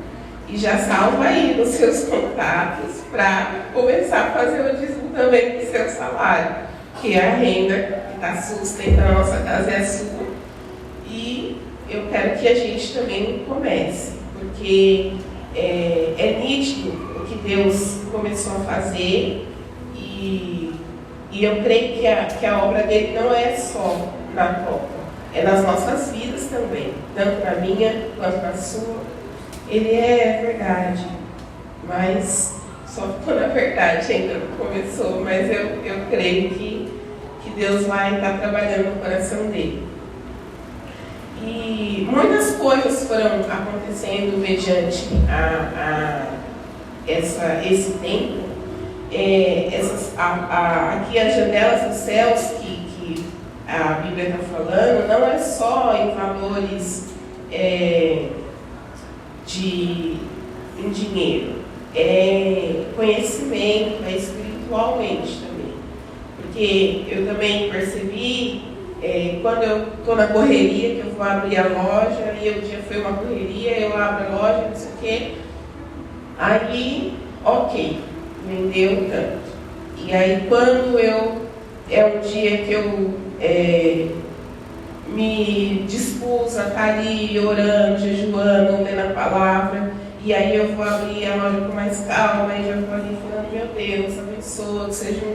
E já salva aí nos seus contatos para começar a fazer o dízimo também do seu salário. Que é a renda que está sustentando a nossa casa, é a sua. E eu quero que a gente também comece. Porque é nítido o que Deus começou a fazer. E eu creio que a obra dele não é só na Copa, é nas nossas vidas também, tanto na minha quanto na sua. Ele é verdade, mas só ficou na verdade, ainda não começou, mas eu creio que Deus vai estar trabalhando no coração dele. E muitas coisas foram acontecendo mediante esse tempo. Aqui as janelas dos céus que a Bíblia está falando não é só em valores em dinheiro, é conhecimento, é espiritualmente também. Porque eu também percebi, quando eu estou na correria, que eu vou abrir a loja, e o dia foi uma correria, eu abro a loja, não sei o quê, aí, ok, vendeu tanto. E aí quando é um dia que eu me dispus a estar ali orando, jejuando, lendo a palavra, e aí eu vou abrir a loja com mais calma, e já vou ali falando, meu Deus, abençoa, que seja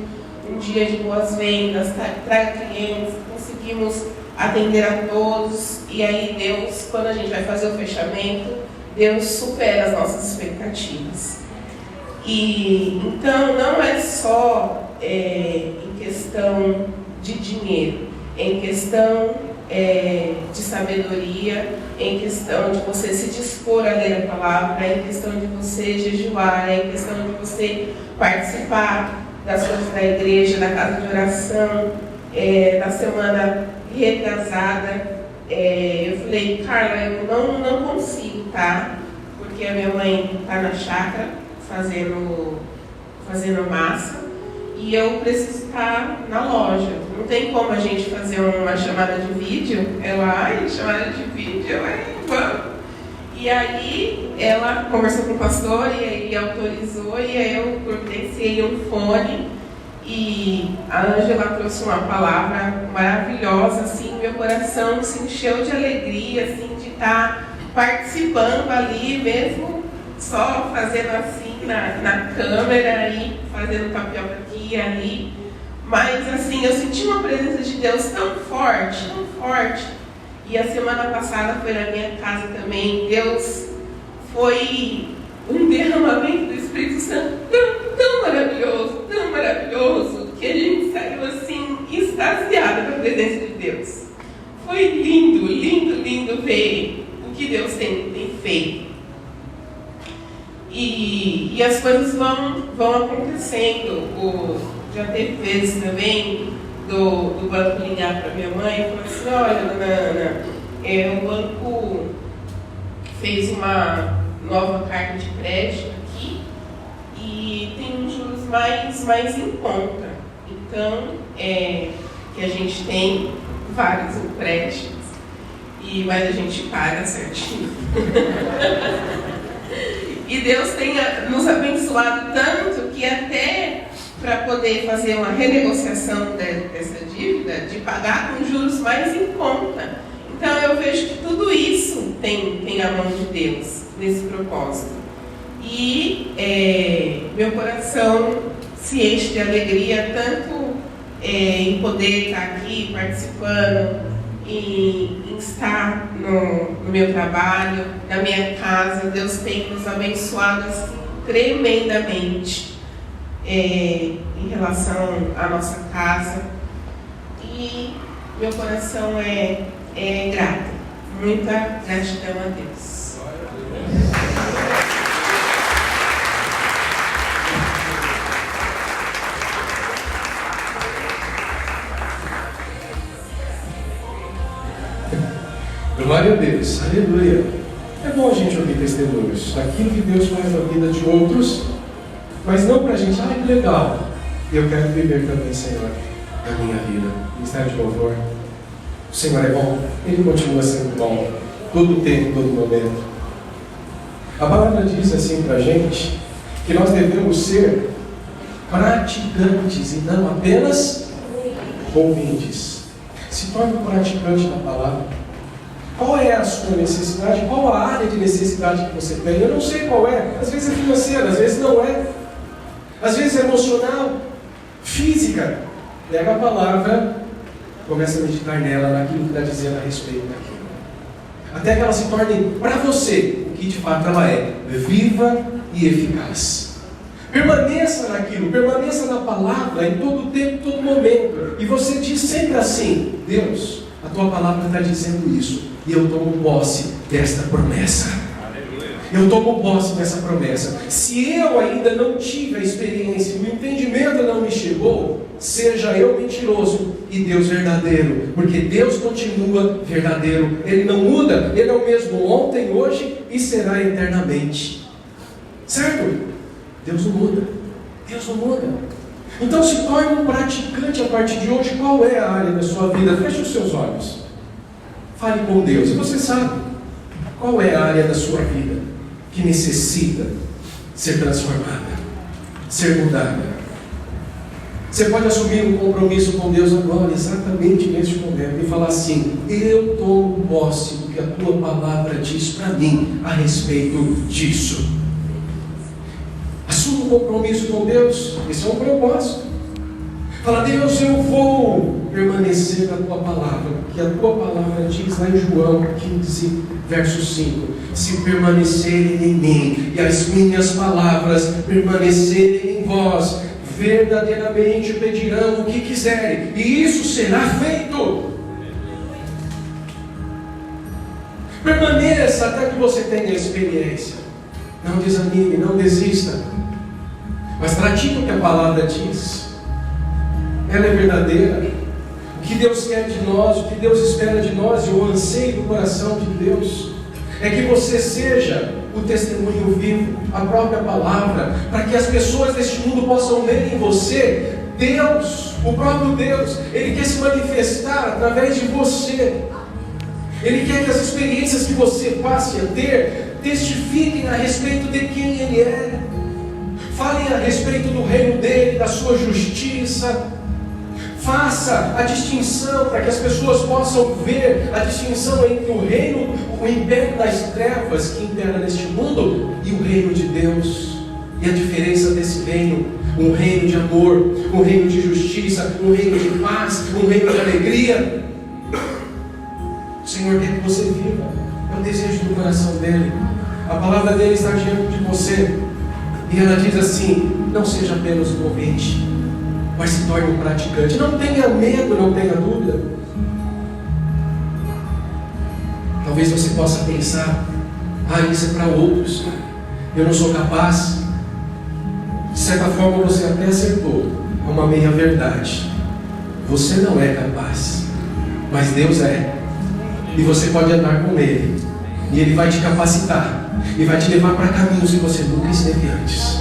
um dia de boas vendas, traga clientes, conseguimos atender a todos, e aí Deus, quando a gente vai fazer o fechamento, Deus supera as nossas expectativas. E então não é só em questão de dinheiro, é em questão de sabedoria, é em questão de você se dispor a ler a palavra, é em questão de você jejuar, é em questão de você participar das coisas da igreja, da casa de oração, da semana retrasada. Eu falei, Carla, eu não consigo, tá? Porque a minha mãe está na chácara fazendo massa e eu preciso estar na loja. Não tem como a gente fazer uma chamada de vídeo. Ela, chamada de vídeo, vamos. E aí ela conversou com o pastor e aí autorizou, e aí eu providenciei um fone e a Ângela trouxe uma palavra maravilhosa, assim, meu coração se encheu de alegria, assim, de estar participando ali, mesmo só fazendo assim na câmera e fazendo tapioca aqui e ali. Mas assim, eu senti uma presença de Deus tão forte, tão forte. E a semana passada foi na minha casa também. Deus foi um derramamento do Espírito Santo tão maravilhoso, que a gente saiu assim, extasiada com a presença de Deus. Foi lindo ver o que Deus tem feito. E as coisas vão acontecendo. Já teve vezes também do banco ligar para minha mãe e falar assim, olha, dona Ana, o banco fez uma nova carta de crédito aqui e tem uns juros mais em conta. Então, que a gente tem vários empréstimos, mas a gente paga certinho. E Deus tem nos abençoado tanto que até para poder fazer uma renegociação dessa dívida, de pagar com juros mais em conta. Então eu vejo que tudo isso tem a mão de Deus nesse propósito. E meu coração se enche de alegria, tanto em poder estar aqui participando, em estar no meu trabalho, na minha casa. Deus tem nos abençoado tremendamente em relação à nossa casa. E meu coração é grato. Muita gratidão a Deus. Glória a Deus, aleluia. É bom a gente ouvir testemunhos daquilo que Deus faz na vida de outros, mas não para a gente, que legal, eu quero viver também, Senhor, na minha vida. Ministério de louvor. O Senhor é bom, Ele continua sendo bom, todo tempo, todo momento. A palavra diz assim para a gente, que nós devemos ser praticantes e não apenas ouvintes. Se torne um praticante da palavra. Qual é a sua necessidade? Qual a área de necessidade que você tem? Eu não sei qual é. Às vezes é financeira, às vezes não é. Às vezes é emocional, física. Pega a palavra, começa a meditar nela, naquilo que está dizendo a respeito daquilo. Até que ela se torne para você o que de fato ela é, viva e eficaz. Permaneça naquilo, permaneça na palavra em todo tempo, todo momento. E você diz sempre assim: Deus, a tua palavra está dizendo isso. E eu tomo posse desta promessa. Eu tomo posse dessa promessa. Se eu ainda não tive a experiência, o entendimento não me chegou, seja eu mentiroso e Deus verdadeiro. Porque Deus continua verdadeiro. Ele não muda. Ele é o mesmo ontem, hoje e será eternamente. Certo? Deus não muda. Deus não muda. Então se torne um praticante a partir de hoje. Qual é a área da sua vida? Feche os seus olhos. Fale com Deus. E você sabe qual é a área da sua vida que necessita ser transformada, ser mudada. Você pode assumir um compromisso com Deus agora, exatamente neste momento, e falar assim: eu tomo posse do que a tua palavra diz para mim a respeito disso. Assuma um compromisso com Deus. Esse é um propósito. Fala: Deus, eu vou permanecer na tua palavra, que a tua palavra diz lá em João 15, verso 5: se permanecerem em mim e as minhas palavras permanecerem em vós, verdadeiramente pedirão o que quiserem, e isso será feito. Permaneça até que você tenha experiência. Não desanime, não desista, mas pratique o que a palavra diz. Ela é verdadeira. O que Deus quer de nós, o que Deus espera de nós, e o anseio do coração de Deus é que você seja o testemunho vivo, a própria palavra, para que as pessoas deste mundo possam ver em você Deus, o próprio Deus. Ele quer se manifestar através de você. Ele quer que as experiências que você passe a ter testifiquem a respeito de quem Ele é. Falem a respeito do reino dEle, da sua justiça. Faça a distinção para que as pessoas possam ver a distinção entre o reino, o império das trevas que impera neste mundo, e o reino de Deus. E a diferença desse reino: um reino de amor, um reino de justiça, um reino de paz, um reino de alegria. O Senhor quer que você viva. É o desejo do coração dEle. A palavra dEle está diante de você. E ela diz assim: não seja apenas um ouvinte, mas se torne um praticante. Não tenha medo, não tenha dúvida. Talvez você possa pensar: isso é para outros, eu não sou capaz. De certa forma você até acertou. É uma meia verdade. Você não é capaz, mas Deus é. E você pode andar com Ele, e Ele vai te capacitar, e vai te levar para caminhos que você nunca esteve antes.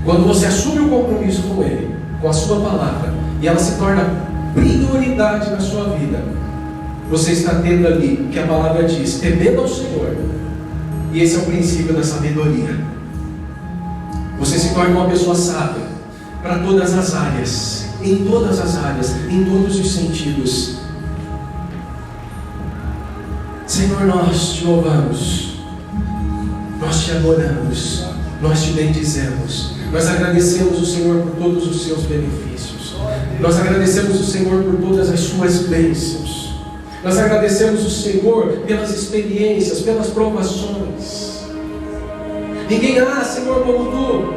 Quando você assume o compromisso com Ele, com a sua palavra, e ela se torna prioridade na sua vida, você está tendo ali o que a palavra diz: temendo ao Senhor. E esse é o princípio da sabedoria. Você se torna uma pessoa sábia para todas as áreas, em todas as áreas, em todos os sentidos. Senhor, nós te louvamos, nós te adoramos, nós te bendizemos, nós agradecemos o Senhor por todos os seus benefícios, nós agradecemos o Senhor por todas as suas bênçãos, nós agradecemos o Senhor pelas experiências, pelas provações. Ninguém há, Senhor, como tu,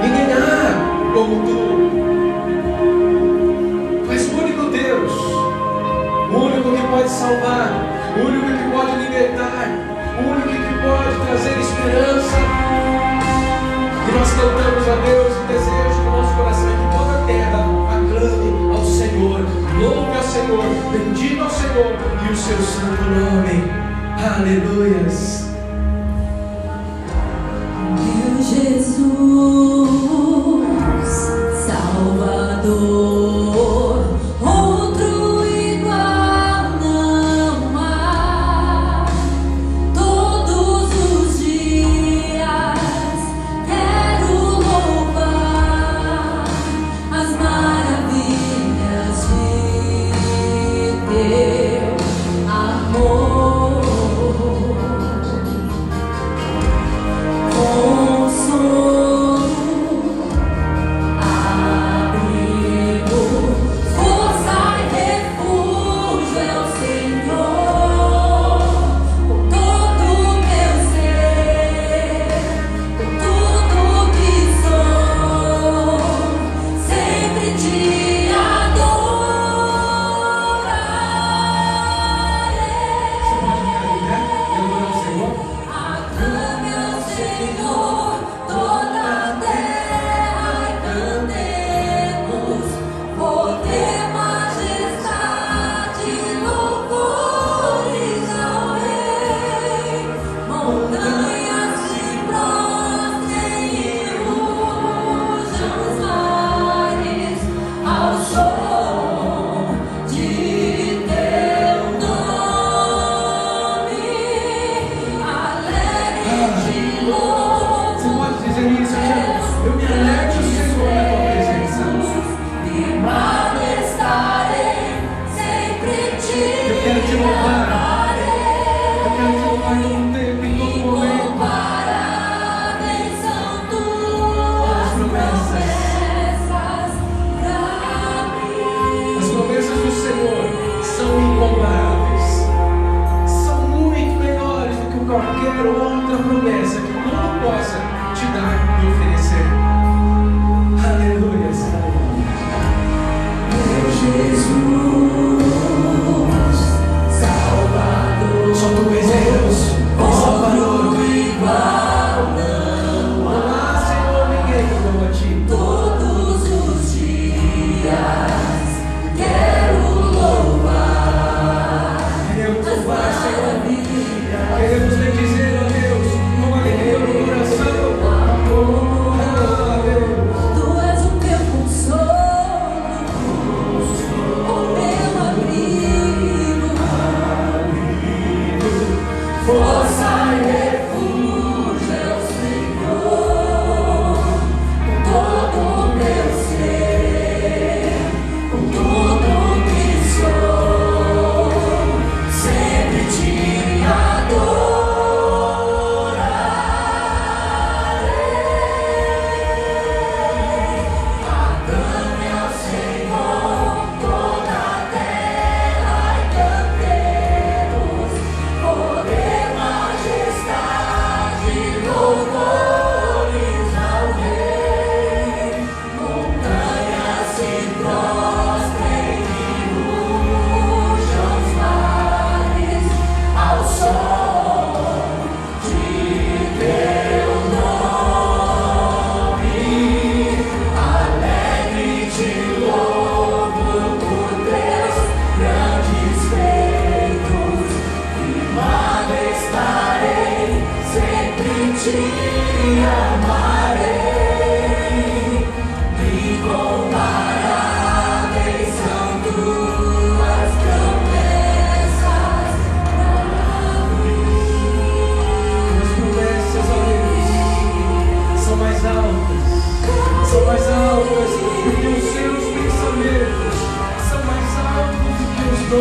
ninguém há como tu. Mas o único Deus, o único que pode salvar, o único que pode libertar, o único que pode trazer esperança. E nós cantamos a Deus e desejo no nosso coração que toda a terra aclame ao Senhor, louve ao Senhor, bendiga ao Senhor e o seu santo nome. Aleluias. Meu Jesus, Salvador.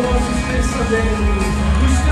nossos pensamentos,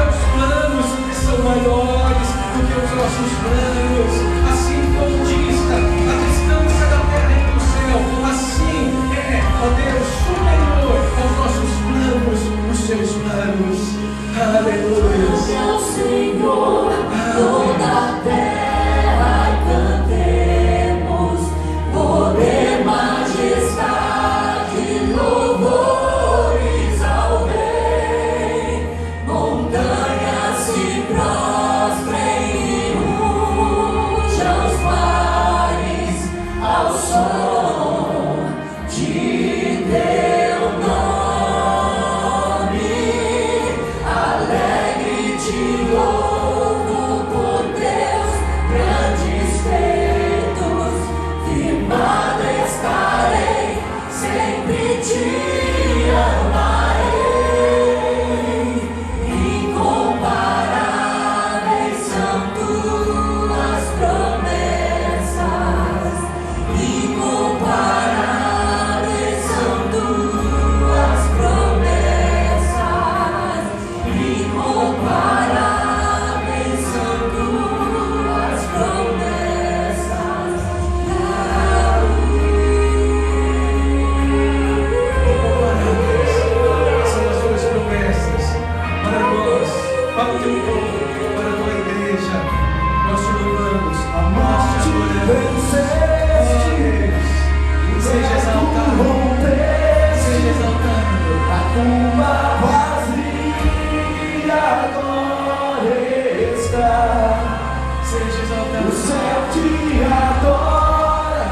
Seja exaltado. O céu te adora,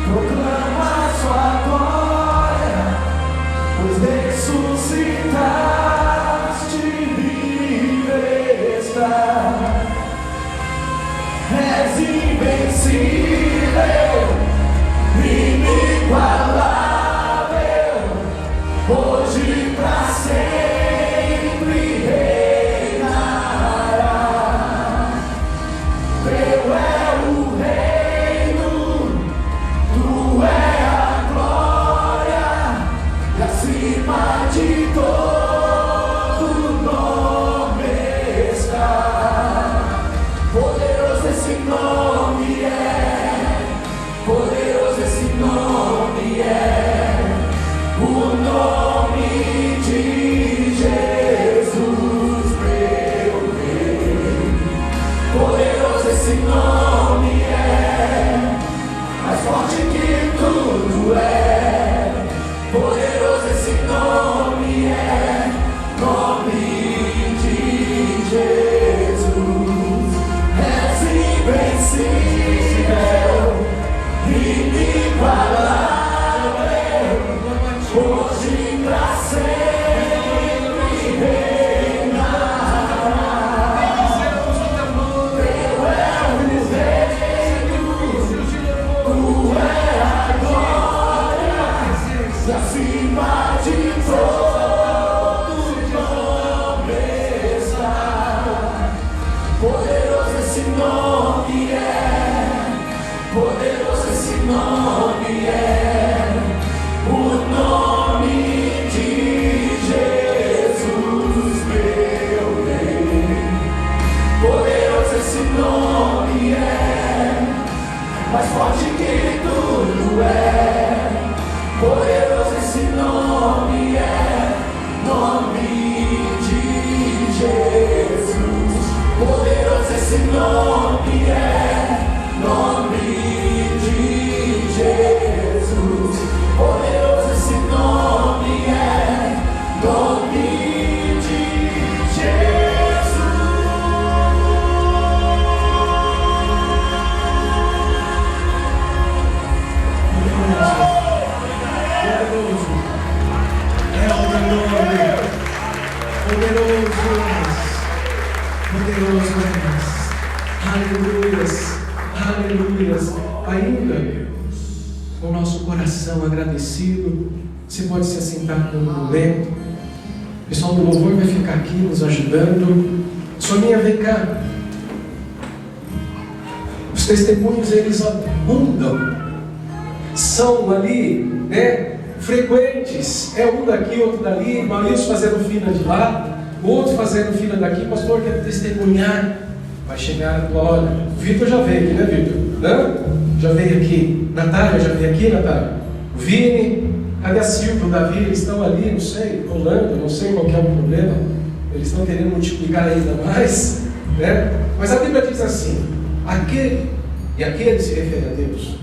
proclama sua glória, pois ressuscitaste, vive está. És invencível, inigualável, hoje pra sempre reinará. Teu é o reino, tu é a glória, e acima de todo nome está. Poderoso esse nome é, poderoso esse nome é, o nome de Jesus, meu Rei. Poderoso esse nome é, mais forte que tudo é. Poderoso esse nome é, nome de Jesus. És invencível, inigualável, hoje pra sempre reinará. Teu é o reino, tu é a glória, e acima de todo nome está. Poderoso esse nome é, poderoso esse nome é, o nome de Jesus, meu Rei. Poderoso esse nome é, mais forte que tudo é. Poderoso esse nome é, nome de Jesus. Poderoso esse nome é, nome de Jesus. Poderoso esse nome é, nome de Jesus. Poderoso é o teu nome. Poderoso és, poderoso és. Aleluias, aleluias. Ainda com o nosso coração agradecido, você pode se assentar por um momento. O pessoal do louvor vai ficar aqui nos ajudando. Soninha, vem cá. Os testemunhos, eles abundam. São ali, né, frequentes. É um daqui, outro dali. Maurício fazendo fila de lá, o outro fazendo fila daqui. Pastor, quer testemunhar? Vai chegar a tua hora. O Vitor já veio aqui, né, Vitor? Não? Já veio aqui. Natália já veio aqui, Natália? O Vini, cadê a Silvia, o Davi? Eles estão ali, não sei, rolando, não sei qual que é o problema. Eles estão querendo multiplicar ainda mais, né? Mas a Bíblia diz assim: aquele, e aquele se refere a Deus,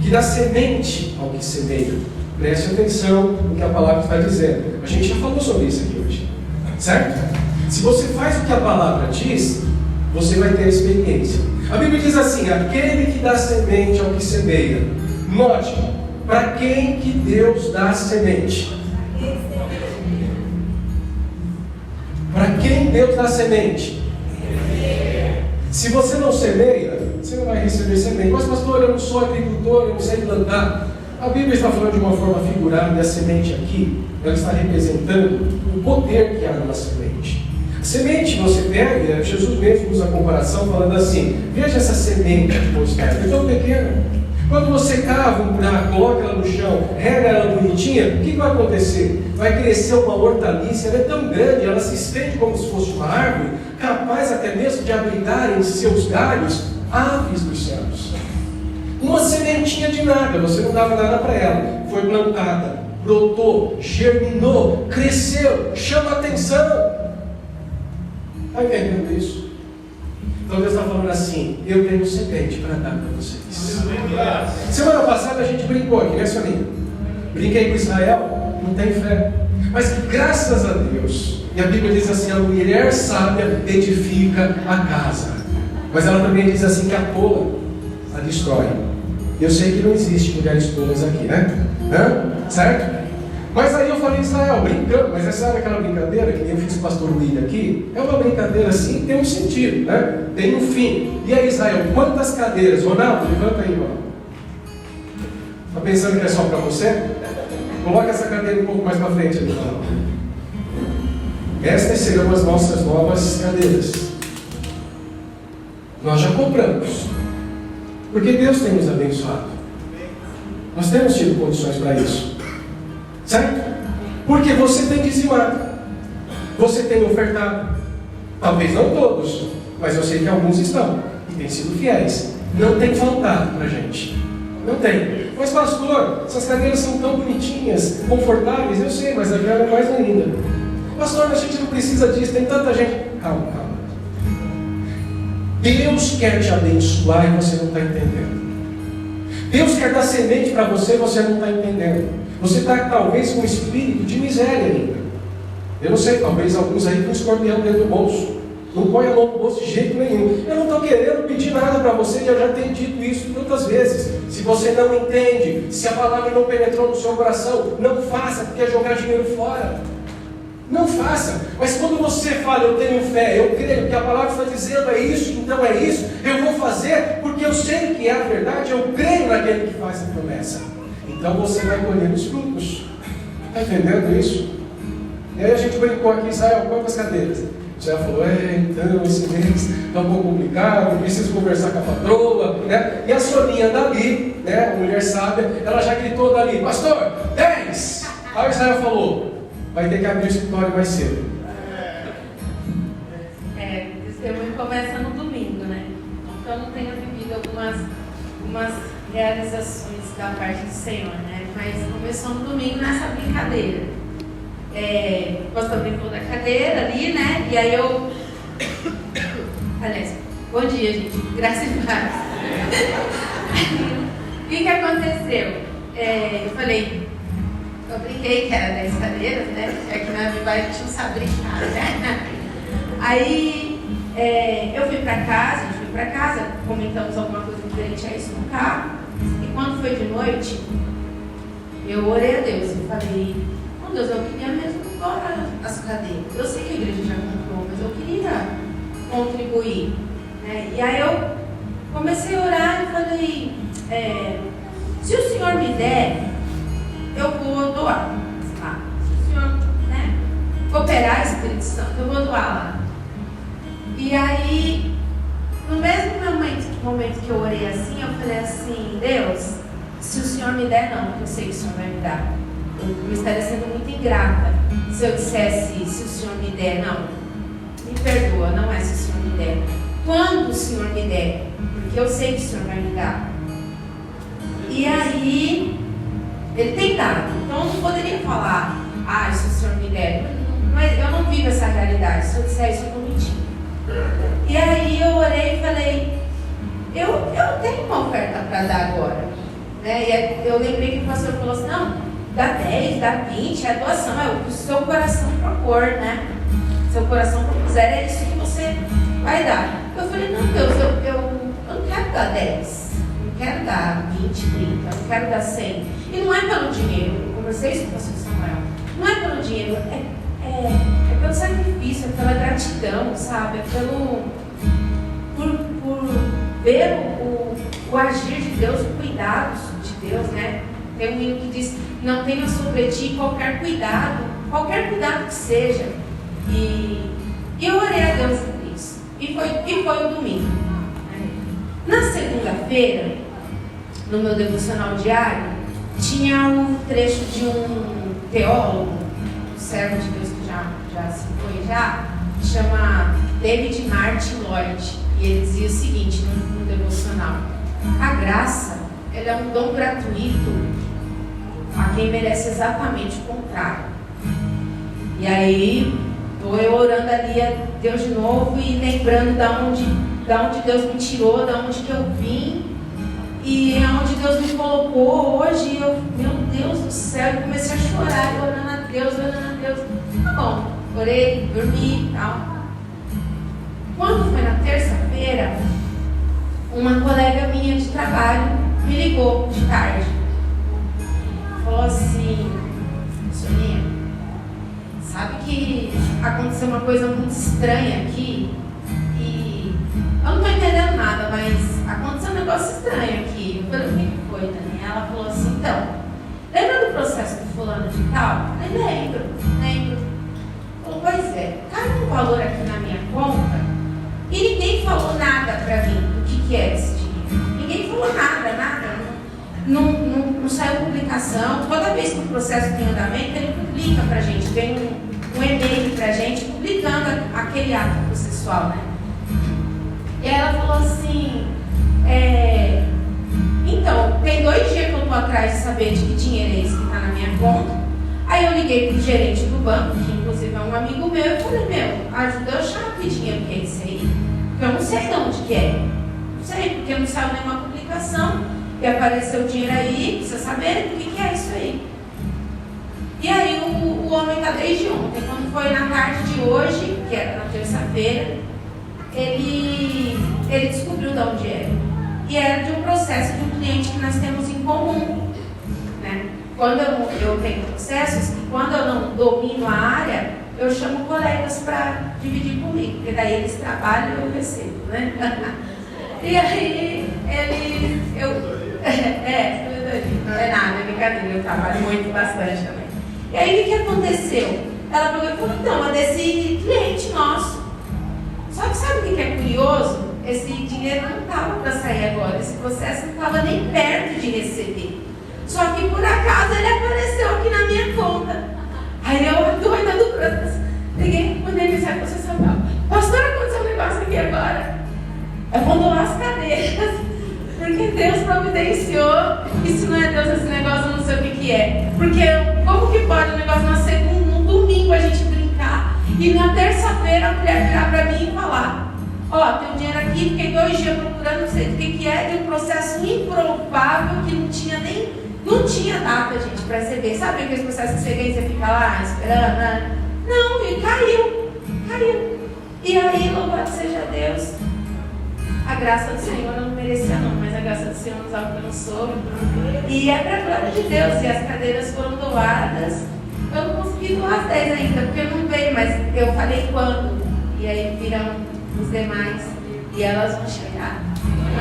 que dá semente ao que semeia. Preste atenção no que a palavra está dizendo. A gente já falou sobre isso aqui hoje, certo? Se você faz o que a palavra diz, você vai ter a experiência. A Bíblia diz assim: aquele que dá semente ao que semeia. Note, para quem que Deus dá semente? Para quem Deus dá semente? Se você não semeia, você não vai receber semente. Mas pastor, eu não sou agricultor, eu não sei plantar. A Bíblia está falando de uma forma figurada, e a semente aqui, ela está representando o poder que há na semente. A semente você pega, Jesus mesmo usa a comparação falando assim: veja essa semente que você pega, é tão pequena. Quando você cava um buraco, coloca ela no chão, rega ela bonitinha, o que vai acontecer? Vai crescer uma hortaliça, ela é tão grande, ela se estende como se fosse uma árvore, capaz até mesmo de abrigar em seus galhos aves dos céus. Uma sementinha de nada, você não dava nada para ela, foi plantada, brotou, germinou, cresceu, chama atenção. Está entendendo isso? Então Deus está falando assim: eu tenho semente para dar para vocês. Semana passada a gente brincou aqui, né, Soninha? Brinquei com Israel, não tem fé. Mas graças a Deus, e a Bíblia diz assim, a mulher sábia edifica a casa, mas ela também diz assim que a tola a destrói. Eu sei que não existe mulheres tolas aqui, né? Certo? Mas aí eu falei, Israel, brincando, mas sabe aquela brincadeira que eu fiz com o pastor William aqui? É uma brincadeira assim, tem um sentido, né? Tem um fim. E aí, Israel, quantas cadeiras? Ronaldo, levanta aí, Ronaldo. Está pensando que é só para você? Coloca essa cadeira um pouco mais para frente ali, Ronaldo. Estas serão as nossas novas cadeiras. Nós já compramos, porque Deus tem nos abençoado. Nós temos tido condições para isso. Certo? Porque você tem dizimado, você tem ofertado. Talvez não todos, mas eu sei que alguns estão e têm sido fiéis. Não tem faltado para a gente. Não tem. Mas pastor, essas cadeiras são tão bonitinhas, confortáveis. Eu sei, mas a vela é mais ainda. Pastor, a gente não precisa disso, tem tanta gente. Calma. Deus quer te abençoar e você não está entendendo. Deus quer dar semente para você e você não está entendendo. Você está talvez com um espírito de miséria ainda. Eu não sei, talvez alguns aí com um escorpião dentro do bolso. Não põe a mão no bolso de jeito nenhum. Eu não estou querendo pedir nada para você, e eu já tenho dito isso tantas vezes. Se você não entende, se a palavra não penetrou no seu coração, não faça, porque é jogar dinheiro fora. Não faça. Mas quando você fala, eu tenho fé, eu creio que a palavra está dizendo é isso, então é isso, eu vou fazer porque eu sei que é a verdade, eu creio naquele que faz a promessa. Então você vai colher os frutos. Está entendendo isso? E aí a gente brincou aqui, Israel, quantas cadeiras? Israel falou, então esse mês está um pouco complicado, preciso conversar com a patroa, né? E a Soninha dali, né, a mulher sábia, ela já gritou dali, pastor, 10! Aí o Israel falou, vai ter que abrir o escritório mais cedo. O testemunho começa no domingo, né? Então não tenho vivido algumas realizações da parte do Senhor, né? Mas começou no domingo nessa brincadeira. O pastor brincou da cadeira ali, né? E aí eu... Aliás, bom dia, gente. Graças a Deus. O que aconteceu? Eu falei... Eu brinquei que era 10 cadeiras, né? É que na minha a gente não sabe brincar, né? Aí eu fui pra casa, comentamos alguma coisa diferente a isso no carro. E quando foi de noite, eu orei a Deus e falei, oh Deus, eu queria mesmo comprar as cadeiras. Eu sei que a igreja já comprou, mas eu queria contribuir. Né? E aí eu comecei a orar e falei, se o Senhor me der, eu vou doar. Se o Senhor, né, cooperar Espírito Santo, eu vou doar lá. E aí, no mesmo momento que eu orei assim, eu falei assim, Deus, se o Senhor me der, não, porque eu sei que o Senhor vai me dar. Eu estaria sendo muito ingrata se eu dissesse, se o Senhor me der, não. Me perdoa, não é se o Senhor me der. Quando o Senhor me der, porque eu sei que o Senhor vai me dar. E aí, Ele tem dado. Então eu não poderia falar, se o Senhor me der. Mas eu não vivo essa realidade. Se eu disser isso, eu vou mentir. E aí eu orei e falei, eu tenho uma oferta para dar agora. Né? E eu lembrei que o pastor falou assim, não, dá 10, dá 20, é doação, é o que o seu coração propor, né? Seu coração propuser, é isso que você vai dar. Eu falei, não, Deus, eu não quero dar 10, não quero dar 20, 30, não quero dar 100. E não é pelo dinheiro, eu conversei isso com o pastor Samuel, não é pelo dinheiro, é pelo sacrifício, é pela gratidão, sabe? É por ver o agir de Deus, o cuidado de Deus, né? Tem um hino que diz, não tenha sobre ti qualquer cuidado que seja. E eu orei a Deus por isso. E foi o domingo. Na segunda-feira, no meu devocional diário, tinha um trecho de um teólogo, um servo de Deus que já se foi, chama David Martin Lloyd. E ele dizia o seguinte no devocional: a graça, ela é um dom gratuito a quem merece exatamente o contrário. E aí, estou eu orando ali a Deus de novo e lembrando da onde Deus me tirou, da onde que eu vim e aonde Deus me colocou hoje. Meu Deus do céu, eu comecei a chorar, orando a Deus. Tá bom, orei, dormi e tal. Quando foi na terça-feira, uma colega minha de trabalho me ligou de tarde. Falou assim: Soninha, sabe que aconteceu uma coisa muito estranha aqui? E eu não estou entendendo nada, mas aconteceu um negócio estranho aqui. Eu falei: o que foi, Dani? Ela falou assim: então, lembra do processo do fulano de tal? Eu falei: lembro. Falou: pois é, caiu um valor aqui na minha conta e ninguém falou nada para mim do que é esse dinheiro. Ninguém falou nada. Não saiu publicação. Toda vez que o processo tem andamento, ele publica para a gente. Vem um e-mail para a gente publicando aquele ato processual, né? E ela falou assim: então, tem 2 dias que eu estou atrás de saber de que dinheiro é esse que está na minha conta. Aí eu liguei para o gerente do banco, que inclusive é um amigo meu, e falei: ajuda eu a achar que dinheiro que é esse aí. Porque eu não sei de onde que é. Não sei, porque não saiu nenhuma publicação. E apareceu o dinheiro aí, precisa saber do que é isso aí. E aí o homem está desde ontem. Quando foi na tarde de hoje, que era na terça-feira, ele descobriu de onde era. E era de um processo de um cliente que nós temos em comum, né? Quando eu tenho processos, e quando eu não domino a área, eu chamo colegas para dividir comigo, porque daí eles trabalham e eu recebo, né? E aí não é nada, é brincadeira, eu trabalho muito, bastante também. E aí o que aconteceu? Ela pegou e falou: então, é desse cliente nosso. Só que sabe o que é curioso? Esse dinheiro não estava para sair agora, esse processo não estava nem perto de receber. Só que por acaso ele apareceu aqui na minha conta. Aí eu, doida do processo, liguei quando ele saiu processual. Pastor, aconteceu um negócio aqui agora. Eu vou doar as cadeiras. Porque Deus providenciou. E se não é Deus esse negócio, eu não sei o que é. Porque como que pode um negócio na segunda, no domingo a gente brincar e na terça-feira a mulher virar para mim e falar: ó, tem um dinheiro aqui, fiquei 2 dias procurando, não sei o que é, de um processo improvável que não tinha data, gente, para receber. Sabe aqueles processos que você vem e você fica lá esperando, né? Não, e caiu. E aí, louvado seja Deus. A graça do Senhor eu não merecia não, mas a graça do Senhor nos alcançou. E é para a glória de Deus. E as cadeiras foram doadas. Eu não consegui doar as 10 ainda, porque não veio, mas eu falei quando. E aí virão os demais. E elas vão chegar.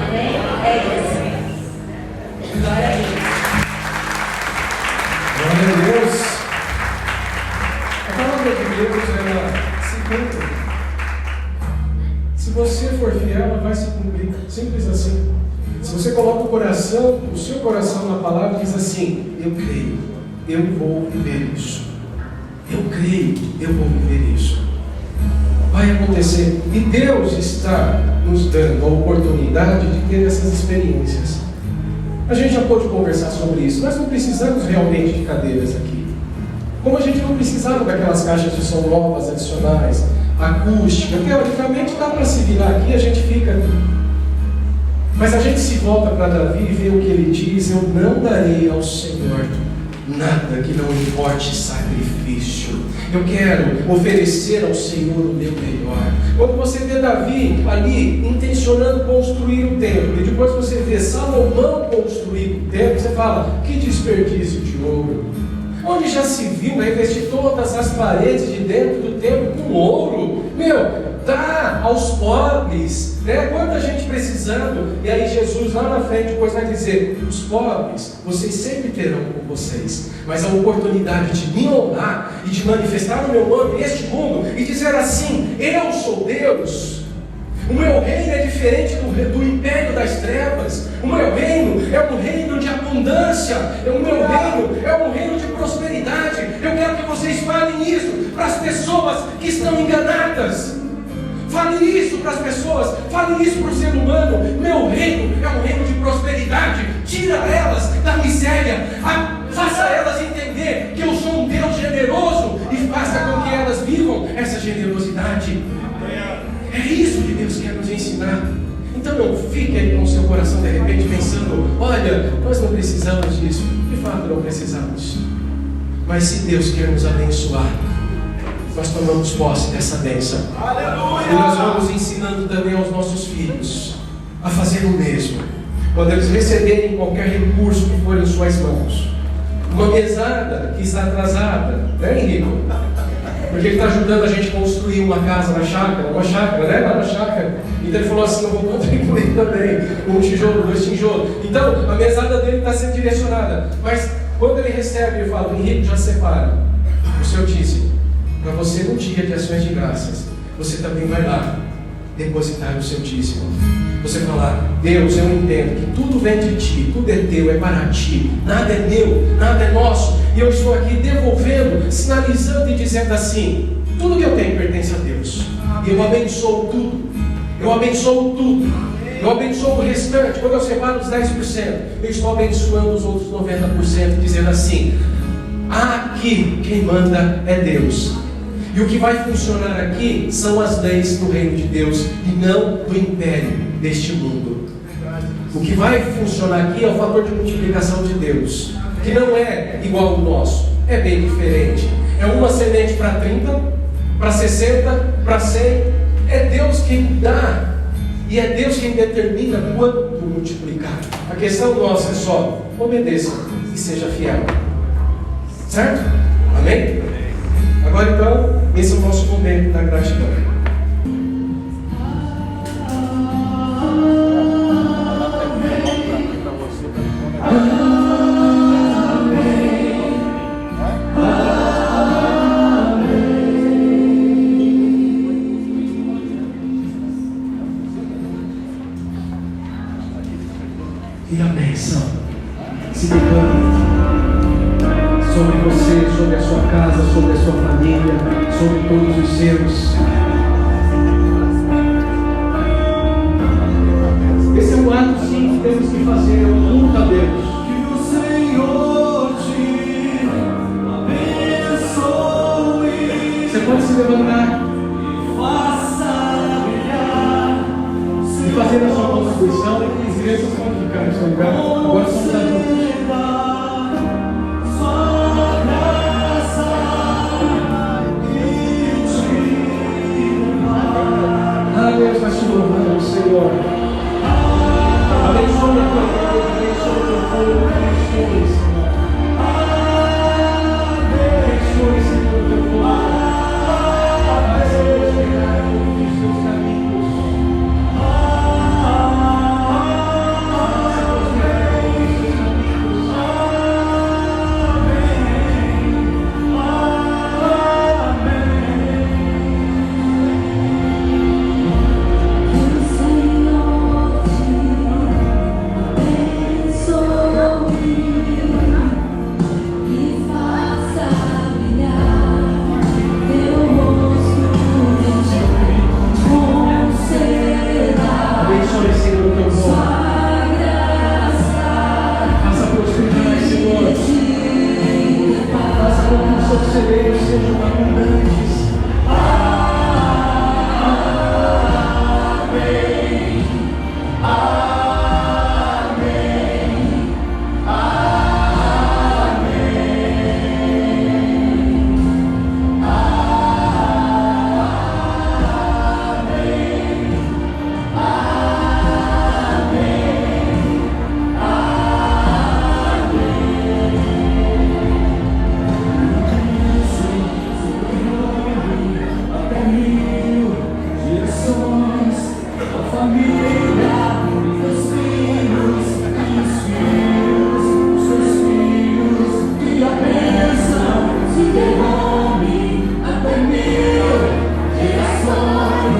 Amém? É isso. Glória a Deus. Glória a Deus. A palavra de Deus, ela se cumpre. Se você for fiel, ela vai se cumprir. Simples assim. Se você coloca o seu coração na palavra, diz assim: eu creio, eu vou viver isso. Eu creio, eu vou viver isso. Vai acontecer. E Deus está nos dando a oportunidade de ter essas experiências. A gente já pôde conversar sobre isso. Nós não precisamos realmente de cadeiras aqui. Como a gente não precisava daquelas caixas de som novas, adicionais, acústica, teoricamente dá para se virar aqui, a gente fica. Mas a gente se volta para Davi e vê o que ele diz: eu não darei ao Senhor nada que não importe sacrifício. Eu quero oferecer ao Senhor o meu melhor. Quando você vê Davi ali intencionando construir o templo, e depois você vê Salomão construir o templo, você fala: que desperdício de ouro. Onde já se viu revestir todas as paredes de dentro do templo com ouro? Dá aos pobres, né? Quanta gente precisando. E aí Jesus lá na frente depois vai dizer: os pobres, vocês sempre terão com vocês, mas a oportunidade de me honrar e de manifestar o meu nome neste mundo e dizer assim: eu sou Deus. O meu reino é diferente do império das trevas. O meu reino é um reino de abundância. O meu reino é um reino de prosperidade. Eu quero que vocês falem isso para as pessoas que estão enganadas. Fale isso para as pessoas. Fale isso para o ser humano. Meu reino é um reino de prosperidade. Tira elas da miséria. Faça elas entender que eu sou um Deus generoso e faça com que elas vivam essa generosidade. É isso que Deus quer nos ensinar. Então não fique aí com o seu coração de repente pensando: olha, nós não precisamos disso. De fato não precisamos. Mas se Deus quer nos abençoar, nós tomamos posse dessa bênção. E nós vamos ensinando também aos nossos filhos a fazer o mesmo. Quando eles receberem qualquer recurso que for em suas mãos, uma mesada que está atrasada, né, Henrique? Porque ele está ajudando a gente a construir uma casa na chácara, uma chácara, né? Lá na chácara. Então ele falou assim: eu vou contribuir também com um tijolo, 2 tijolos. Então a mesada dele está sendo direcionada. Mas quando ele recebe, ele fala: Henrique, já separa o seu dízimo para você no dia de ações de graças. Você também vai lá depositar o seu dízimo. Você falar: Deus, eu entendo que tudo vem de Ti, tudo é Teu, é para Ti, nada é meu, nada é nosso, e eu estou aqui devolvendo, sinalizando e dizendo assim: tudo que eu tenho pertence a Deus, e eu abençoo tudo, eu abençoo tudo, eu abençoo o restante. Quando eu separo os 10%, eu estou abençoando os outros 90%, dizendo assim: aqui quem manda é Deus. E o que vai funcionar aqui são as leis do reino de Deus e não do império deste mundo. O que vai funcionar aqui é o fator de multiplicação de Deus, que não é igual ao nosso, é bem diferente. É uma semente para 30, para 60, para 100. É Deus quem dá e é Deus quem determina quanto multiplicar. A questão nossa é só: obedeça e seja fiel. Certo? Amém? Agora então, esse é o nosso momento da gratidão. E a bênção se derrame sobre você, sobre a sua casa, sobre a sua família, sobre todos os seus. Esse é um ato, sim, que temos que fazer, é um culto a Deus. Que o Senhor te abençoe. Você pode se levantar e fazer a sua contribuição, e as crianças podem ficar no seu lugar. Agora somos adultos. Deus vai te louvando, Senhor. Abençoe a tua igreja, abençoe o teu povo, abençoe, Senhor. Abençoe, Senhor, o teu povo. Faça Deus pegar os seus caminhos. Faça Deus pegar os seus caminhos. Celeiros sejam abundantes. Amém. Amém.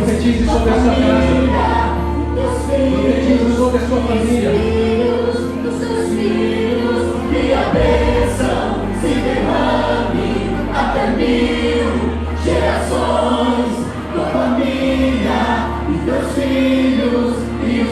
Profetize sobre a sua casa. Profetize sobre a sua família. Dos seus filhos, que a bênção se derrame até 1000 gerações. Tua família e teus filhos e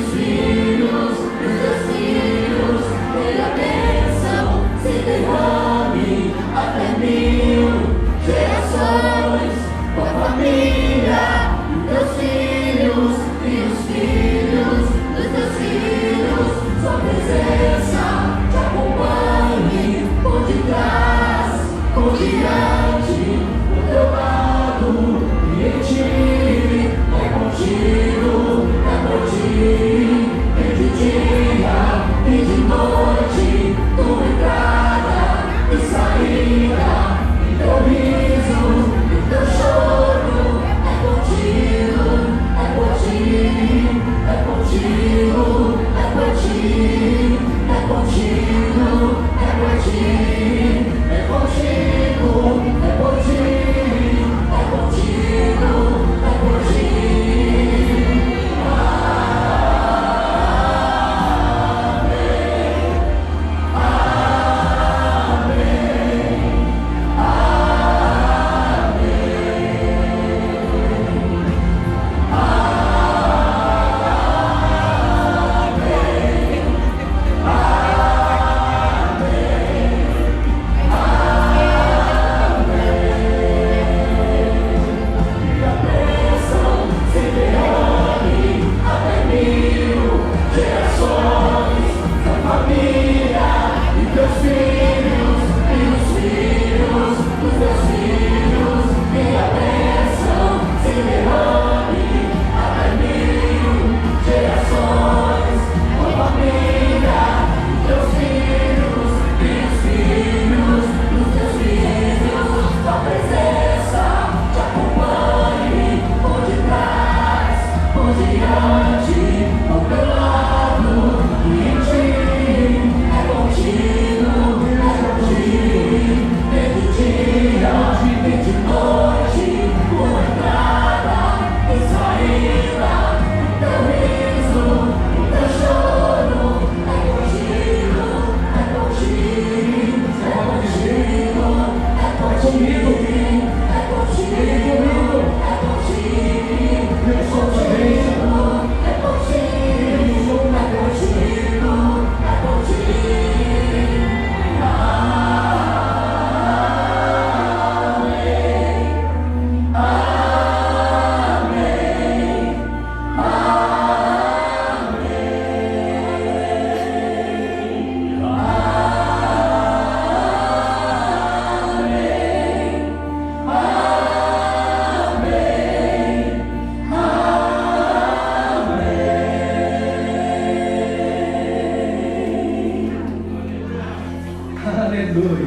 Aleluia.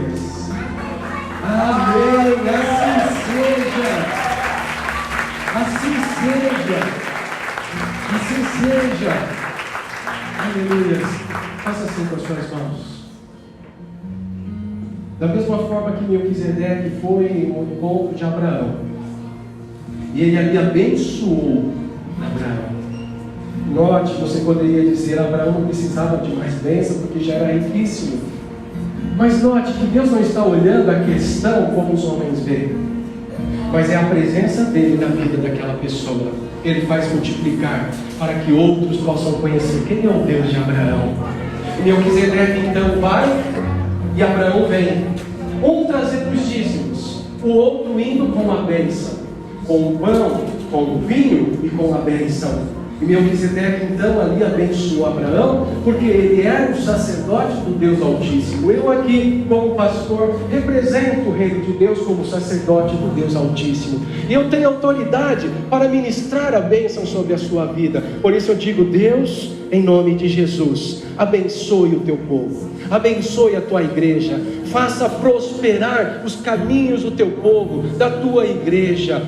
Amém. Assim seja. Assim seja. Assim seja. Aleluia. Faça assim com as suas mãos. Da mesma forma que Melquisedeque foi no encontro de Abraão, e ele ali abençoou Abraão. Note, você poderia dizer, Abraão não precisava de mais bênção porque já era riquíssimo. Mas note que Deus não está olhando a questão como os homens veem, mas é a presença dele na vida daquela pessoa. Ele faz multiplicar para que outros possam conhecer quem é o Deus de Abraão. Melquisedeque então vai e Abraão vem, um trazendo os dízimos, o outro indo com a bênção, com o pão, com o vinho e com a bênção. E Melquisedeque então ali abençoou Abraão, porque ele era o sacerdote do Deus Altíssimo. Eu aqui, como pastor, represento o reino de Deus como sacerdote do Deus Altíssimo. E eu tenho autoridade para ministrar a bênção sobre a sua vida. Por isso eu digo, Deus, em nome de Jesus, abençoe o teu povo, abençoe a tua igreja, faça prosperar os caminhos do teu povo, da tua igreja,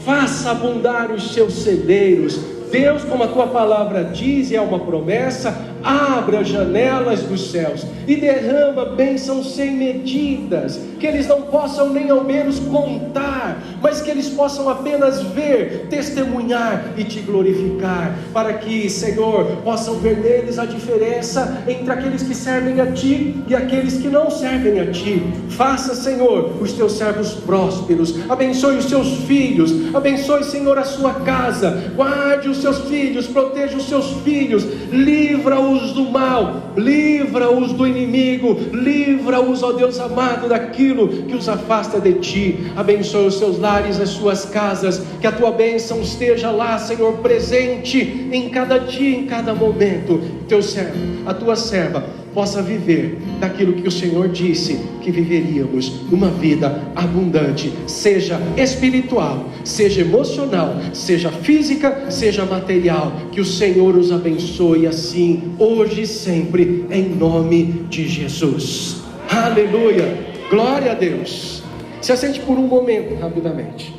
faça abundar os seus celeiros. Deus, como a tua palavra diz, e é uma promessa, abra as janelas dos céus e derrama bênçãos sem medidas, que eles não possam nem ao menos contar, mas que eles possam apenas ver, testemunhar e te glorificar, para que, Senhor, possam ver neles a diferença entre aqueles que servem a ti e aqueles que não servem a ti. Faça, Senhor, os teus servos prósperos, abençoe os seus filhos, abençoe, Senhor, a sua casa, guarde os seus filhos, proteja os seus filhos, livra-os do mal, livra-os do inimigo, livra-os, ó Deus amado, daquilo que os afasta de ti. Abençoe os seus lares, as suas casas, que a tua bênção esteja lá, Senhor, presente em cada dia, em cada momento. Teu servo, a tua serva, possa viver daquilo que o Senhor disse que viveríamos, uma vida abundante, seja espiritual, seja emocional, seja física, seja material. Que o Senhor os abençoe assim, hoje e sempre, em nome de Jesus. Aleluia, glória a Deus. Se assente por um momento, rapidamente,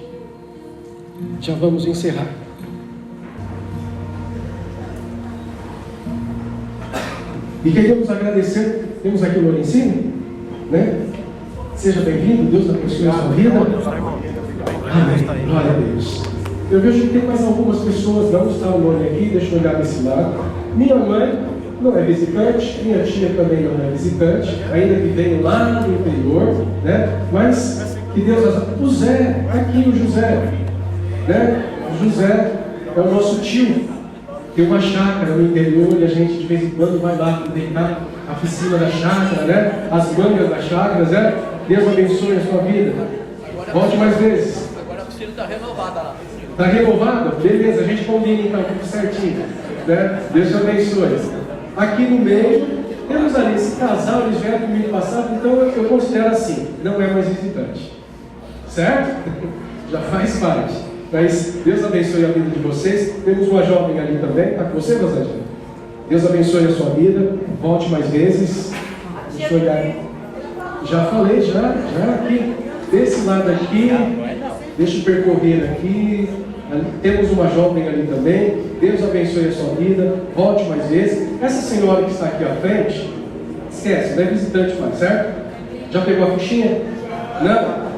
já vamos encerrar. E queremos agradecer, temos aqui o Lourencinho, né? Seja bem-vindo, Deus abençoe a sua vida. Amém, glória a Deus. Eu vejo que tem mais algumas pessoas, não está o nome aqui, deixa eu olhar desse lado. Minha mãe não é visitante, minha tia também não é visitante, ainda que veio lá no interior, né? Mas que Deus... O Zé, aqui o José, né? O José é o nosso tio. Tem uma chácara no interior e a gente de vez em quando vai lá aproveitar a piscina da chácara, né? As mangas das chácaras, né? Deus abençoe a sua vida. Volte mais vezes. Agora a piscina está renovada lá. Está renovada? Beleza, a gente combina então, tudo certinho, né? Deus te abençoe. Aqui no meio, temos ali esse casal, eles vieram comigo passado, então eu considero assim, não é mais visitante. Certo? Já faz parte. Mas Deus abençoe a vida de vocês. Temos uma jovem ali também, está com você, Rosângela? Deus abençoe a sua vida, volte mais vezes. Deixa eu olhar. Já falei, já aqui, desse lado aqui, deixa eu percorrer aqui. Ali, temos uma jovem ali também. Deus abençoe a sua vida, volte mais vezes. Essa senhora que está aqui à frente, esquece, não é visitante mais, certo? Já pegou a fichinha? Não?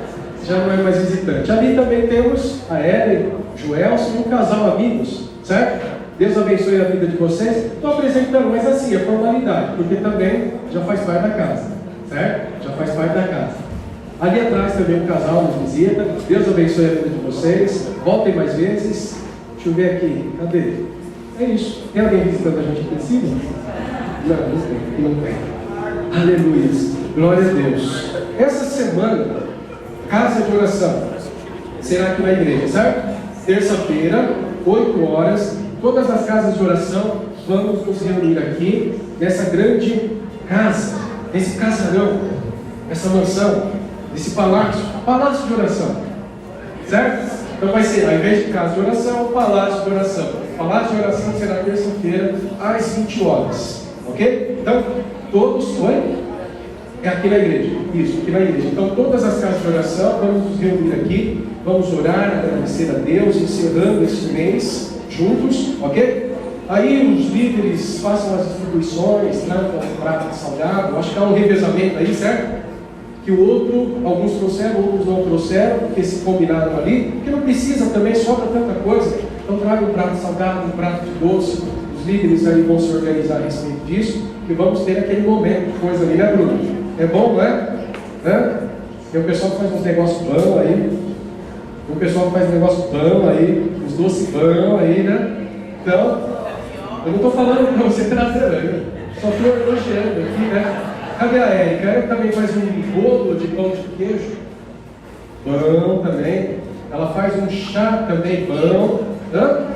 Já não é mais visitante. Ali também temos a Ellen, Joelson e um casal amigos, certo? Deus abençoe a vida de vocês. Estou apresentando, mas assim, é formalidade, porque também já faz parte da casa, certo? Já faz parte da casa. Ali atrás também um casal nos visita. Deus abençoe a vida de vocês. Voltem mais vezes. Deixa eu ver aqui, cadê? É isso. Tem alguém visitando a gente aqui em cima? Não tem. Aleluia. Glória a Deus. Essa semana, casa de oração será aqui na igreja, certo? Terça-feira, 8 horas, todas as casas de oração, vamos nos reunir aqui, nessa grande casa, nesse casarão, nessa mansão, nesse palácio de oração, certo? Então vai ser, ao invés de casa de oração, palácio de oração. Palácio de oração será terça-feira, às 20 horas, ok? Então, todos, É aqui na igreja, isso, aqui na igreja. Então, todas as casas de oração, vamos nos reunir aqui, vamos orar, agradecer a Deus, encerrando este mês juntos, ok? Aí os líderes façam as distribuições, tragam um prato de salgado, acho que há um revezamento aí, certo? Que o outro, alguns trouxeram, outros não trouxeram, porque se combinaram ali, porque não precisa também, sobra tanta coisa. Então traga um prato de salgado, um prato de doce, os líderes aí vão se organizar a respeito disso, que vamos ter aquele momento de coisa ali, né, Bruno? É bom, não é? E o pessoal faz uns negócios bons aí, o pessoal faz negócio bom aí, os doces bons aí, né? Então, eu não estou falando para você trazer, né? Só estou elogiando aqui, né? Cadê a Érica? A Érica também faz um bolo de pão de queijo. Bom também. Ela faz um chá também bom. Hã?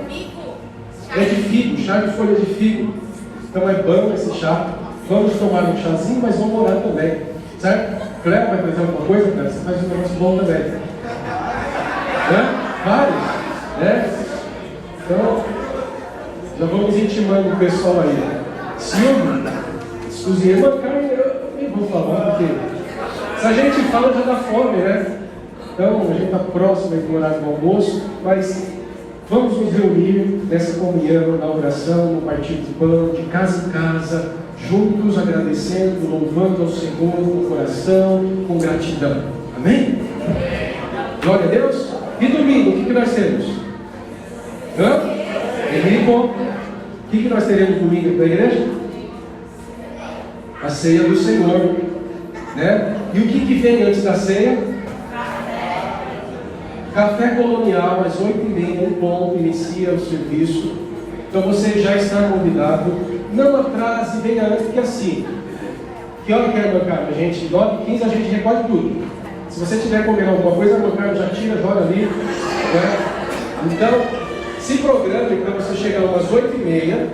É de figo, chá de folha de figo. Então é bom esse chá. Vamos tomar um chazinho, mas vamos orar também. Certo? Cléo vai fazer alguma coisa, Cléo? Você faz um negócio bom também. Hã? Vários? Né? Então, já vamos intimando o pessoal aí. Silvio, Suzinha, uma carne, eu nem vou falar, porque se a gente fala já dá fome, né? Então, a gente está próximo do horário do almoço, mas vamos nos reunir nessa comunhão, na oração, no partir de pão, de casa em casa, juntos, agradecendo, louvando ao Senhor com coração, com gratidão. Amém? Glória a Deus. E domingo, o que nós temos? Henrico, o que nós teremos domingo aqui na igreja? A ceia do Senhor, né? E o que vem antes da ceia? Café colonial, às 8h30, um ponto, inicia o serviço. Então você já está convidado. Não atrase, venha antes, porque assim, que hora que é, meu caro? A gente, 9h15, a gente recolhe tudo. Se você tiver comendo alguma coisa, meu caro, já tira, joga ali, né? Então, se programe para você chegar umas 8h30,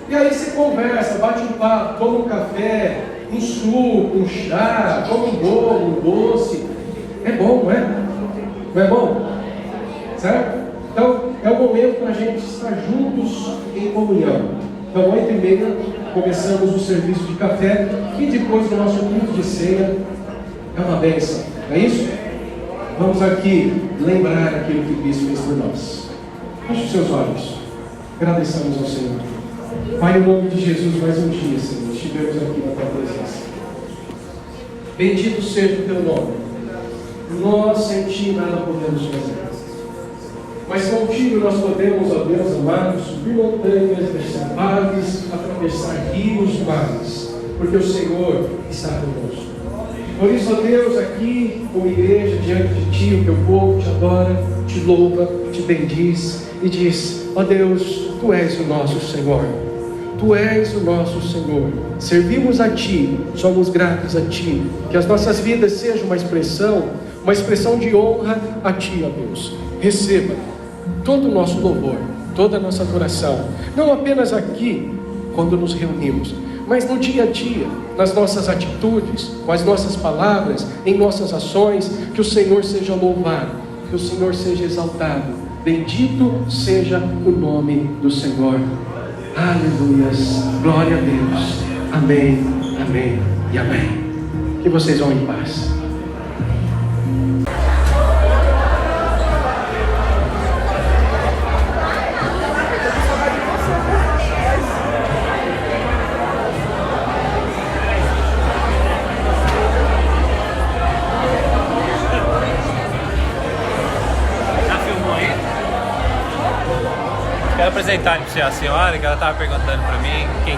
e aí você conversa, bate um papo, toma um café, um suco, um chá, toma um bolo, um doce. É bom, não é? Não é bom? Certo? Então, é o momento para a gente estar juntos em comunhão. Então, 8h30, começamos o serviço de café, e depois do nosso culto de ceia, é uma bênção. Não é isso? Vamos aqui lembrar aquilo que Cristo fez por nós. Feche os seus olhos. Agradeçamos ao Senhor. Pai, em nome de Jesus, mais um dia, Senhor, estivemos aqui na tua presença. Bendito seja o teu nome. Nós sem ti nada podemos fazer. Mas contigo nós podemos, ó Deus amado, subir montanhas, descer vales, atravessar rios, mares, porque o Senhor está conosco. Por isso, ó Deus, aqui, como igreja, diante de ti, o teu povo te adora, te louva, te bendiz e diz: ó Deus, tu és o nosso Senhor. Tu és o nosso Senhor. Servimos a ti, somos gratos a ti. Que as nossas vidas sejam uma expressão de honra a ti, ó Deus. Receba todo o nosso louvor, toda a nossa adoração, não apenas aqui, quando nos reunimos, mas no dia a dia, nas nossas atitudes, com as nossas palavras, em nossas ações. Que o Senhor seja louvado, que o Senhor seja exaltado. Bendito seja o nome do Senhor. Aleluias, glória a Deus. Amém, amém e amém. Que vocês vão em paz. Quero apresentar para a senhora, que ela estava perguntando para mim quem